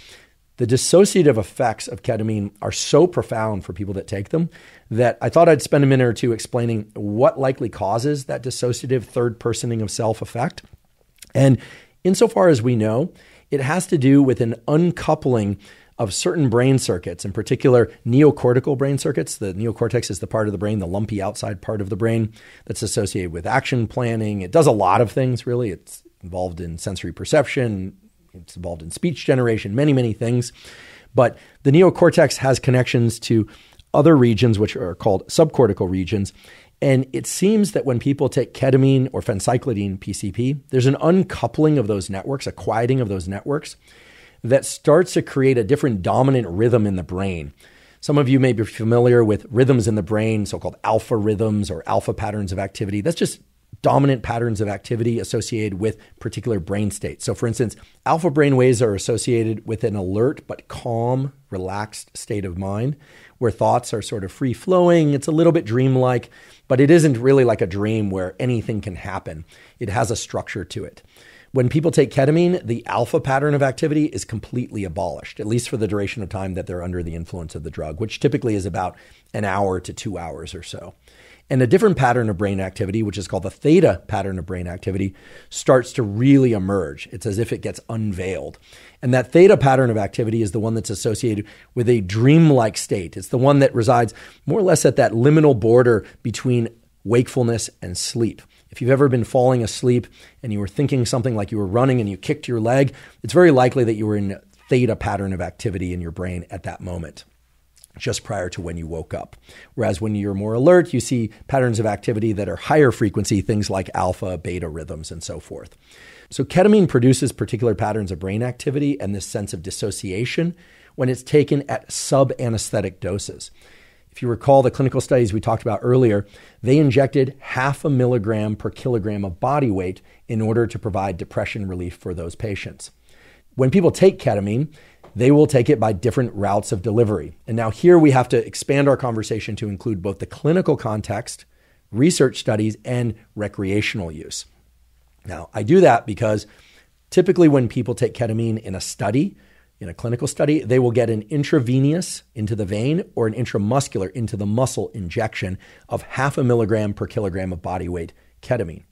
The dissociative effects of ketamine are so profound for people that take them that I thought I'd spend a minute or two explaining what likely causes that dissociative third-personing of self effect. And insofar as we know, it has to do with an uncoupling of certain brain circuits, in particular neocortical brain circuits. The neocortex is the part of the brain, the lumpy outside part of the brain that's associated with action planning. It does a lot of things, really. It's involved in sensory perception. It's involved in speech generation, many, many things. But the neocortex has connections to other regions, which are called subcortical regions. And it seems that when people take ketamine or phencyclidine, PCP, there's an uncoupling of those networks, a quieting of those networks that starts to create a different dominant rhythm in the brain. Some of you may be familiar with rhythms in the brain, so-called alpha rhythms or alpha patterns of activity. That's just dominant patterns of activity associated with particular brain states. So for instance, alpha brain waves are associated with an alert but calm, relaxed state of mind where thoughts are sort of free-flowing. It's a little bit dreamlike, but it isn't really like a dream where anything can happen. It has a structure to it. When people take ketamine, the alpha pattern of activity is completely abolished, at least for the duration of time that they're under the influence of the drug, which typically is about an hour to 2 hours or so. And a different pattern of brain activity, which is called the theta pattern of brain activity, starts to really emerge. It's as if it gets unveiled. And that theta pattern of activity is the one that's associated with a dreamlike state. It's the one that resides more or less at that liminal border between wakefulness and sleep. If you've ever been falling asleep and you were thinking something like you were running and you kicked your leg, it's very likely that you were in a theta pattern of activity in your brain at that moment, just prior to when you woke up. Whereas when you're more alert, you see patterns of activity that are higher frequency, things like alpha, beta rhythms, and so forth. So ketamine produces particular patterns of brain activity and this sense of dissociation when it's taken at sub-anesthetic doses. If you recall the clinical studies we talked about earlier, they injected 0.5 milligram per kilogram of body weight in order to provide depression relief for those patients. When people take ketamine, they will take it by different routes of delivery. And now here we have to expand our conversation to include both the clinical context, research studies, and recreational use. Now, I do that because typically when people take ketamine in a study, in a clinical study, they will get an intravenous into the vein or an intramuscular into the muscle injection of 0.5 milligram per kilogram of body weight ketamine.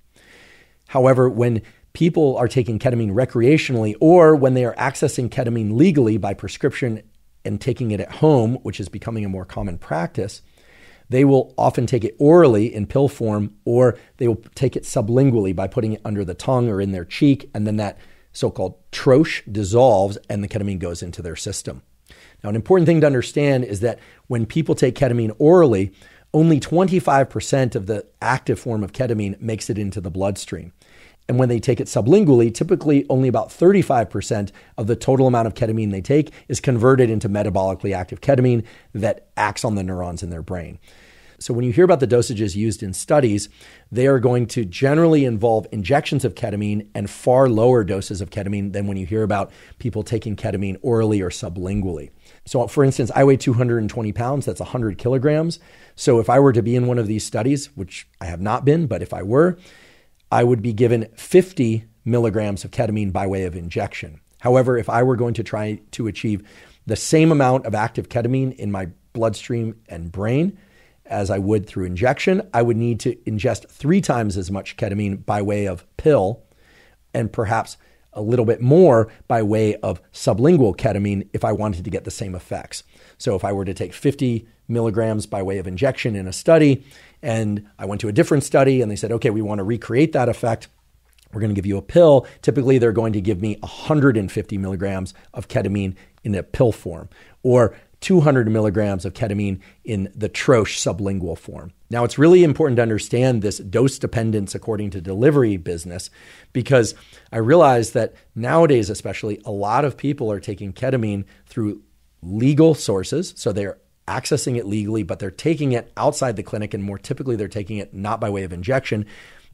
However, when people are taking ketamine recreationally or when they are accessing ketamine legally by prescription and taking it at home, which is becoming a more common practice, they will often take it orally in pill form, or they will take it sublingually by putting it under the tongue or in their cheek, and then that so-called troche dissolves and the ketamine goes into their system. Now, an important thing to understand is that when people take ketamine orally, only 25% of the active form of ketamine makes it into the bloodstream. And when they take it sublingually, typically only about 35% of the total amount of ketamine they take is converted into metabolically active ketamine that acts on the neurons in their brain. So when you hear about the dosages used in studies, they are going to generally involve injections of ketamine and far lower doses of ketamine than when you hear about people taking ketamine orally or sublingually. So for instance, I weigh 220 pounds, that's 100 kilograms. So if I were to be in one of these studies, which I have not been, but if I were, I would be given 50 milligrams of ketamine by way of injection. However, if I were going to try to achieve the same amount of active ketamine in my bloodstream and brain as I would through injection, I would need to ingest 3 times as much ketamine by way of pill and perhaps a little bit more by way of sublingual ketamine if I wanted to get the same effects. So if I were to take 50 milligrams by way of injection in a study and I went to a different study and they said, okay, we want to recreate that effect, we're going to give you a pill. Typically, they're going to give me 150 milligrams of ketamine in a pill form, or 200 milligrams of ketamine in the troche sublingual form. Now, it's really important to understand this dose dependence according to delivery business, because I realize that nowadays, especially, a lot of people are taking ketamine through legal sources. So they're accessing it legally, but they're taking it outside the clinic, and more typically, they're taking it not by way of injection,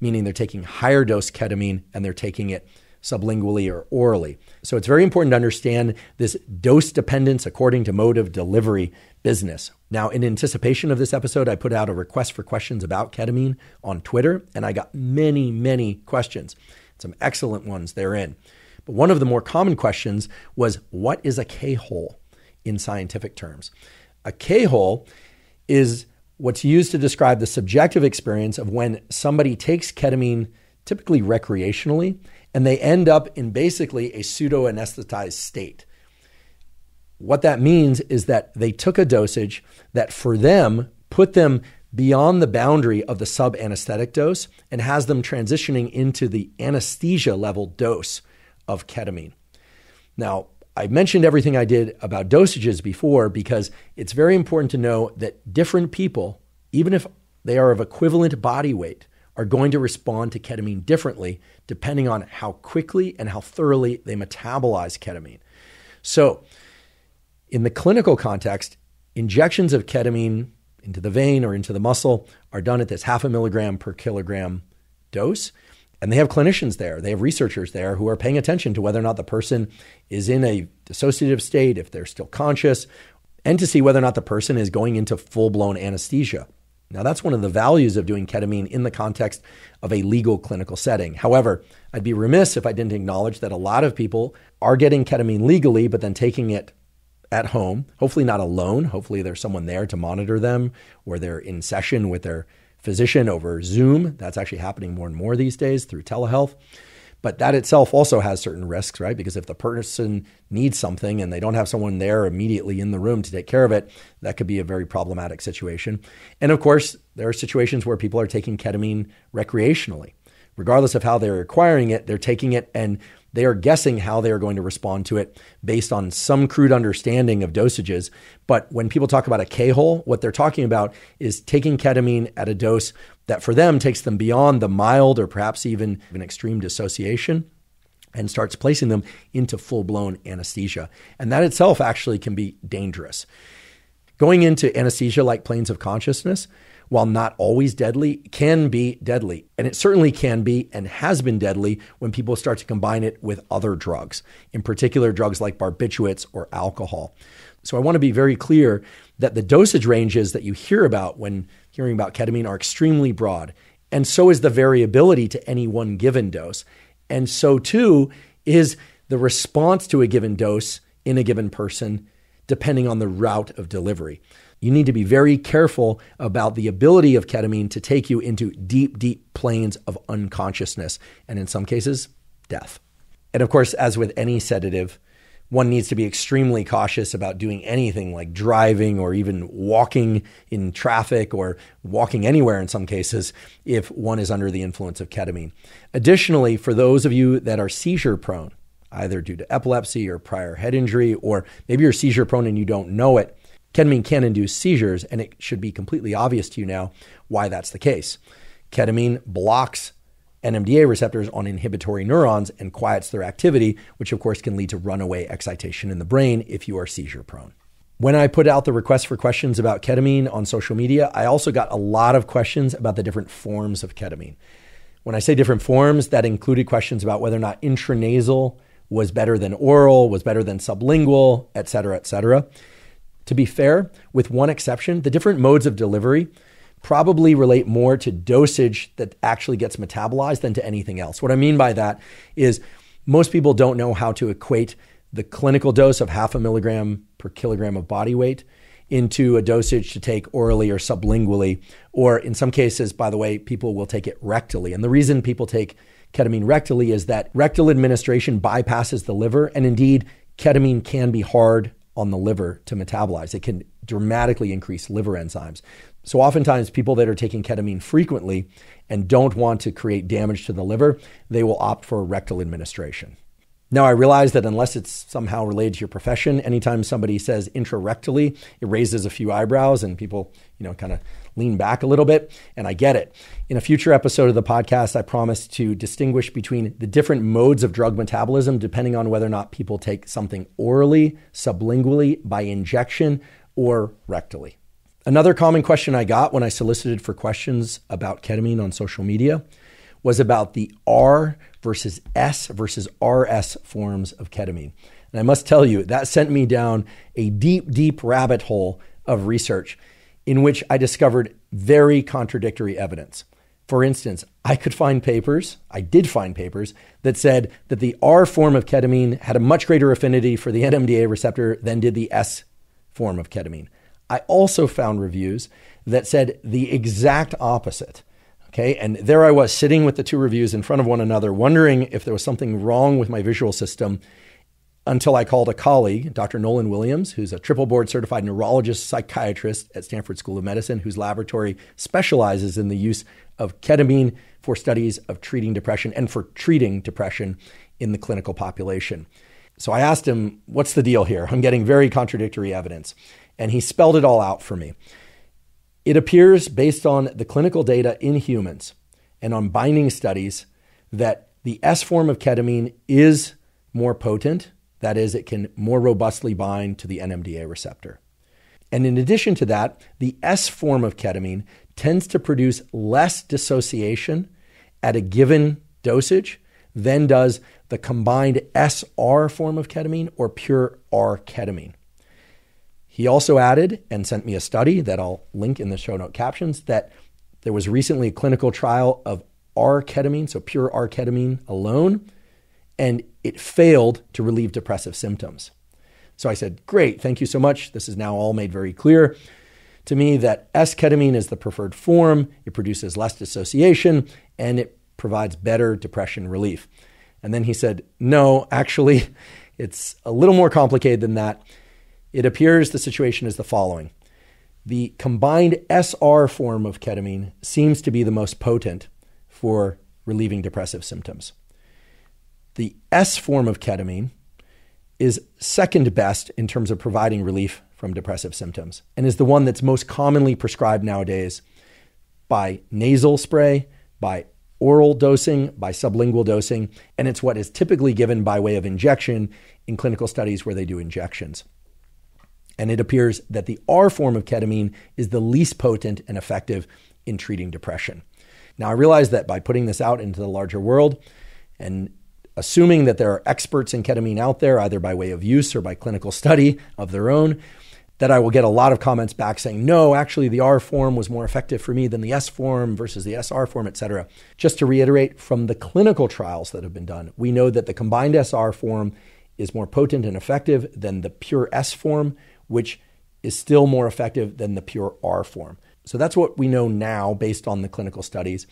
meaning they're taking higher dose ketamine and they're taking it sublingually or orally. So it's very important to understand this dose dependence according to mode of delivery business. Now, in anticipation of this episode, I put out a request for questions about ketamine on Twitter, and I got many, many questions. Some excellent ones therein. But one of the more common questions was, what is a K-hole in scientific terms? A K-hole is what's used to describe the subjective experience of when somebody takes ketamine, typically recreationally, and they end up in basically a pseudo-anesthetized state. What that means is that they took a dosage that for them put them beyond the boundary of the sub-anesthetic dose and has them transitioning into the anesthesia level dose of ketamine. Now, I mentioned everything I did about dosages before because it's very important to know that different people, even if they are of equivalent body weight, are going to respond to ketamine differently depending on how quickly and how thoroughly they metabolize ketamine. So, in the clinical context, injections of ketamine into the vein or into the muscle are done at this 0.5 milligram per kilogram dose. And they have clinicians there, they have researchers there who are paying attention to whether or not the person is in a dissociative state, if they're still conscious, and to see whether or not the person is going into full-blown anesthesia. Now, that's one of the values of doing ketamine in the context of a legal clinical setting. However, I'd be remiss if I didn't acknowledge that a lot of people are getting ketamine legally, but then taking it at home, hopefully not alone. Hopefully there's someone there to monitor them, or they're in session with their physician over Zoom. That's actually happening more and more these days through telehealth. But that itself also has certain risks, right? Because if the person needs something and they don't have someone there immediately in the room to take care of it, that could be a very problematic situation. And of course, there are situations where people are taking ketamine recreationally. Regardless of how they're acquiring it, they're taking it and they are guessing how they are going to respond to it based on some crude understanding of dosages. But when people talk about a K-hole, what they're talking about is taking ketamine at a dose that for them takes them beyond the mild or perhaps even an extreme dissociation and starts placing them into full-blown anesthesia. And that itself actually can be dangerous. Going into anesthesia like planes of consciousness, while not always deadly, can be deadly. And it certainly can be and has been deadly when people start to combine it with other drugs, in particular drugs like barbiturates or alcohol. So I want to be very clear that the dosage ranges that you hear about when hearing about ketamine are extremely broad. And so is the variability to any one given dose. And so too is the response to a given dose in a given person, depending on the route of delivery. You need to be very careful about the ability of ketamine to take you into deep, deep planes of unconsciousness, and in some cases, death. And of course, as with any sedative, one needs to be extremely cautious about doing anything like driving or even walking in traffic or walking anywhere in some cases if one is under the influence of ketamine. Additionally, for those of you that are seizure prone, either due to epilepsy or prior head injury, or maybe you're seizure prone and you don't know it, ketamine can induce seizures, and it should be completely obvious to you now why that's the case. Ketamine blocks NMDA receptors on inhibitory neurons and quiets their activity, which of course can lead to runaway excitation in the brain if you are seizure prone. When I put out the request for questions about ketamine on social media, I also got a lot of questions about the different forms of ketamine. When I say different forms, that included questions about whether or not intranasal was better than oral, was better than sublingual, et cetera, et cetera. To be fair, with one exception, the different modes of delivery probably relate more to dosage that actually gets metabolized than to anything else. What I mean by that is most people don't know how to equate the clinical dose of 0.5 milligram per kilogram of body weight into a dosage to take orally or sublingually, or in some cases, by the way, people will take it rectally. And the reason people take ketamine rectally is that rectal administration bypasses the liver, and indeed, ketamine can be hard on the liver to metabolize. It can dramatically increase liver enzymes. So oftentimes people that are taking ketamine frequently and don't want to create damage to the liver, they will opt for rectal administration. Now, I realize that unless it's somehow related to your profession, anytime somebody says intrarectally, it raises a few eyebrows and people, kind of lean back a little bit. And I get it. In a future episode of the podcast, I promise to distinguish between the different modes of drug metabolism, depending on whether or not people take something orally, sublingually, by injection, or rectally. Another common question I got when I solicited for questions about ketamine on social media was about the R versus S versus RS forms of ketamine. And I must tell you, that sent me down a deep, deep rabbit hole of research in which I discovered very contradictory evidence. For instance, I did find papers that said that the R form of ketamine had a much greater affinity for the NMDA receptor than did the S form of ketamine. I also found reviews that said the exact opposite. Okay, and there I was sitting with the two reviews in front of one another, wondering if there was something wrong with my visual system, until I called a colleague, Dr. Nolan Williams, who's a triple board certified neurologist psychiatrist at Stanford School of Medicine, whose laboratory specializes in the use of ketamine for studies of treating depression and for treating depression in the clinical population. So I asked him, what's the deal here? I'm getting very contradictory evidence. And he spelled it all out for me. It appears, based on the clinical data in humans and on binding studies, that the S form of ketamine is more potent. That is, it can more robustly bind to the NMDA receptor. And in addition to that, the S form of ketamine tends to produce less dissociation at a given dosage than does the combined SR form of ketamine or pure R ketamine. He also added and sent me a study that I'll link in the show note captions, that there was recently a clinical trial of R ketamine, so pure R ketamine alone, and it failed to relieve depressive symptoms. So I said, great, thank you so much. This is now all made very clear to me that S-ketamine is the preferred form. It produces less dissociation and it provides better depression relief. And then he said, no, actually, it's a little more complicated than that. It appears the situation is the following. The combined SR form of ketamine seems to be the most potent for relieving depressive symptoms. The S form of ketamine is second best in terms of providing relief from depressive symptoms and is the one that's most commonly prescribed nowadays by nasal spray, by oral dosing, by sublingual dosing, and it's what is typically given by way of injection in clinical studies where they do injections. And it appears that the R form of ketamine is the least potent and effective in treating depression. Now, I realize that by putting this out into the larger world and assuming that there are experts in ketamine out there, either by way of use or by clinical study of their own, that I will get a lot of comments back saying, no, actually the R form was more effective for me than the S form versus the SR form, et cetera. Just to reiterate, from the clinical trials that have been done, we know that the combined SR form is more potent and effective than the pure S form, which is still more effective than the pure R form. So that's what we know now based on the clinical studies.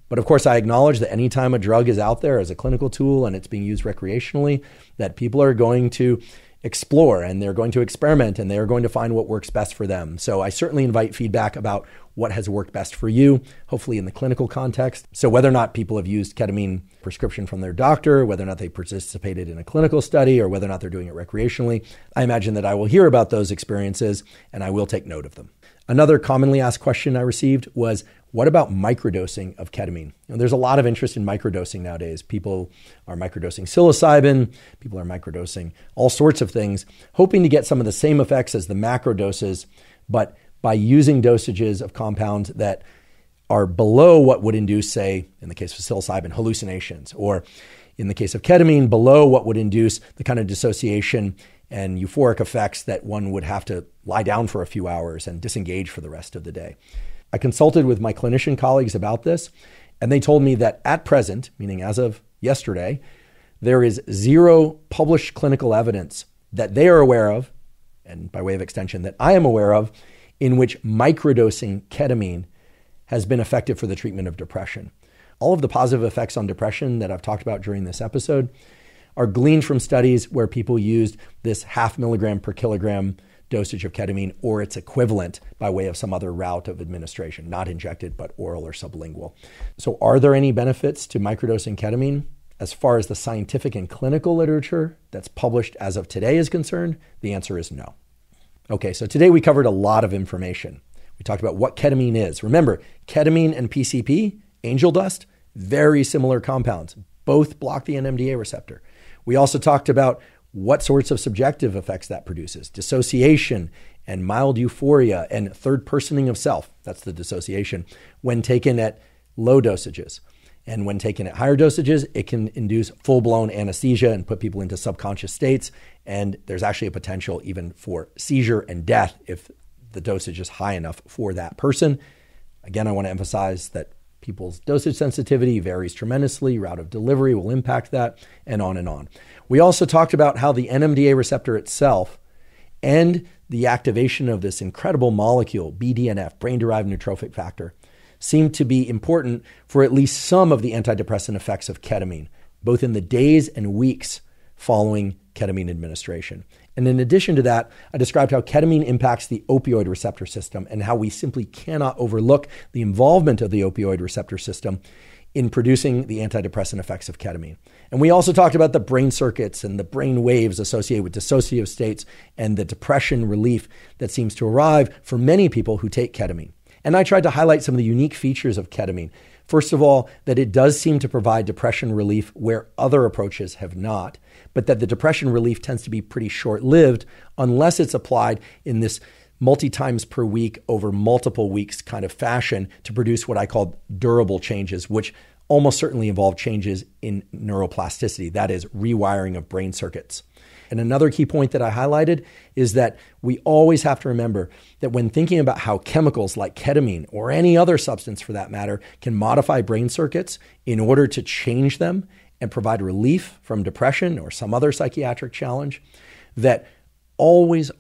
But of course, I acknowledge that anytime a drug is out there as a clinical tool and it's being used recreationally, that people are going to explore and they're going to experiment and they're going to find what works best for them. So I certainly invite feedback about what has worked best for you, hopefully in the clinical context. So whether or not people have used ketamine prescription from their doctor, whether or not they participated in a clinical study, or whether or not they're doing it recreationally, I imagine that I will hear about those experiences and I will take note of them. Another commonly asked question I received was, what about microdosing of ketamine? There's a lot of interest in microdosing nowadays. People are microdosing psilocybin, people are microdosing all sorts of things, hoping to get some of the same effects as the macro doses, but by using dosages of compounds that are below what would induce, say, in the case of psilocybin, hallucinations, or in the case of ketamine, below what would induce the kind of dissociation and euphoric effects that one would have to lie down for a few hours and disengage for the rest of the day. I consulted with my clinician colleagues about this, and they told me that at present, meaning as of yesterday, there is zero published clinical evidence that they are aware of, and by way of extension that I am aware of, in which microdosing ketamine has been effective for the treatment of depression. All of the positive effects on depression that I've talked about during this episode are gleaned from studies where people used this 0.5 milligram per kilogram dosage of ketamine or its equivalent by way of some other route of administration, not injected, but oral or sublingual. So are there any benefits to microdosing ketamine? As far as the scientific and clinical literature that's published as of today is concerned, the answer is no. Okay, so today we covered a lot of information. We talked about what ketamine is. Remember, ketamine and PCP, angel dust, very similar compounds. Both block the NMDA receptor. We also talked about what sorts of subjective effects that produces, dissociation and mild euphoria and third personing of self, that's the dissociation, when taken at low dosages. And when taken at higher dosages, it can induce full-blown anesthesia and put people into subconscious states. And there's actually a potential even for seizure and death if the dosage is high enough for that person. Again, I want to emphasize that People's dosage sensitivity varies tremendously, route of delivery will impact that, and on and on. We also talked about how the NMDA receptor itself and the activation of this incredible molecule, BDNF, brain-derived neurotrophic factor, seem to be important for at least some of the antidepressant effects of ketamine, both in the days and weeks following ketamine administration. And in addition to that, I described how ketamine impacts the opioid receptor system and how we simply cannot overlook the involvement of the opioid receptor system in producing the antidepressant effects of ketamine. And we also talked about the brain circuits and the brain waves associated with dissociative states and the depression relief that seems to arrive for many people who take ketamine. And I tried to highlight some of the unique features of ketamine. First of all, that it does seem to provide depression relief where other approaches have not, but that the depression relief tends to be pretty short-lived unless it's applied in this multi-times per week over multiple weeks kind of fashion to produce what I call durable changes, which almost certainly involve changes in neuroplasticity, that is, rewiring of brain circuits. And another key point that I highlighted is that we always have to remember that when thinking about how chemicals like ketamine or any other substance for that matter can modify brain circuits in order to change them and provide relief from depression or some other psychiatric challenge, that always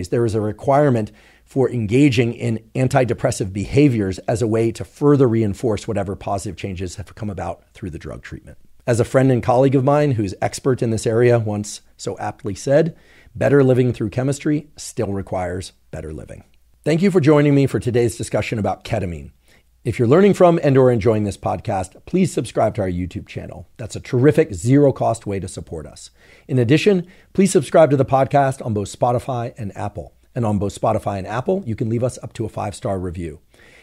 there is a requirement for engaging in antidepressive behaviors as a way to further reinforce whatever positive changes have come about through the drug treatment. As a friend and colleague of mine who's expert in this area once so aptly said, better living through chemistry still requires better living. Thank you for joining me for today's discussion about ketamine. If you're learning from and or enjoying this podcast, please subscribe to our YouTube channel. That's a terrific zero-cost way to support us. In addition, please subscribe to the podcast on both Spotify and Apple. And on both Spotify and Apple, you can leave us up to a 5-star review.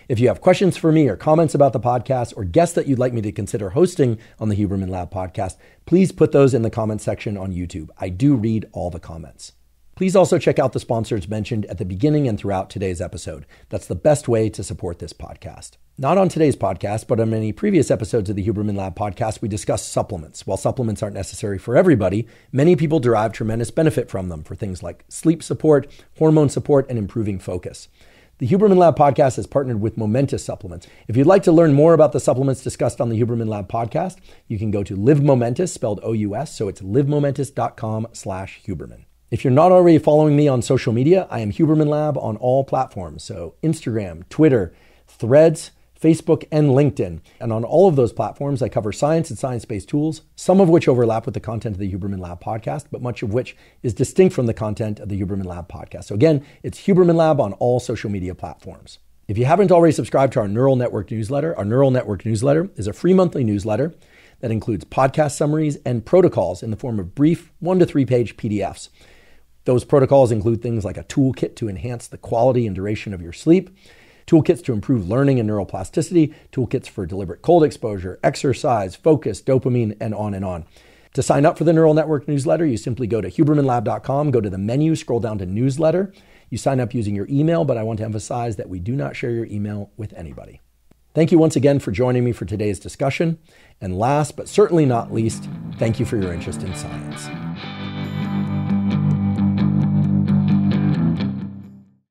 If you have questions for me or comments about the podcast or guests that you'd like me to consider hosting on the Huberman Lab podcast, please put those in the comment section on YouTube. I do read all the comments. Please also check out the sponsors mentioned at the beginning and throughout today's episode. That's the best way to support this podcast. Not on today's podcast, but on many previous episodes of the Huberman Lab podcast, we discussed supplements. While supplements aren't necessary for everybody, many people derive tremendous benefit from them for things like sleep support, hormone support, and improving focus. The Huberman Lab podcast has partnered with Momentous Supplements. If you'd like to learn more about the supplements discussed on the Huberman Lab podcast, you can go to Live Momentous, spelled O-U-S, so it's livemomentous.com/Huberman. If you're not already following me on social media, I am Huberman Lab on all platforms, so Instagram, Twitter, Threads, Facebook, and LinkedIn. And on all of those platforms, I cover science and science-based tools, some of which overlap with the content of the Huberman Lab podcast, but much of which is distinct from the content of the Huberman Lab podcast. So again, it's Huberman Lab on all social media platforms. If you haven't already subscribed to our Neural Network newsletter, our Neural Network newsletter is a free monthly newsletter that includes podcast summaries and protocols in the form of brief 1 to 3 page PDFs. Those protocols include things like a toolkit to enhance the quality and duration of your sleep, toolkits to improve learning and neuroplasticity, toolkits for deliberate cold exposure, exercise, focus, dopamine, and on and on. To sign up for the Neural Network newsletter, you simply go to hubermanlab.com, go to the menu, scroll down to newsletter. You sign up using your email, but I want to emphasize that we do not share your email with anybody. Thank you once again for joining me for today's discussion. And last, but certainly not least, thank you for your interest in science.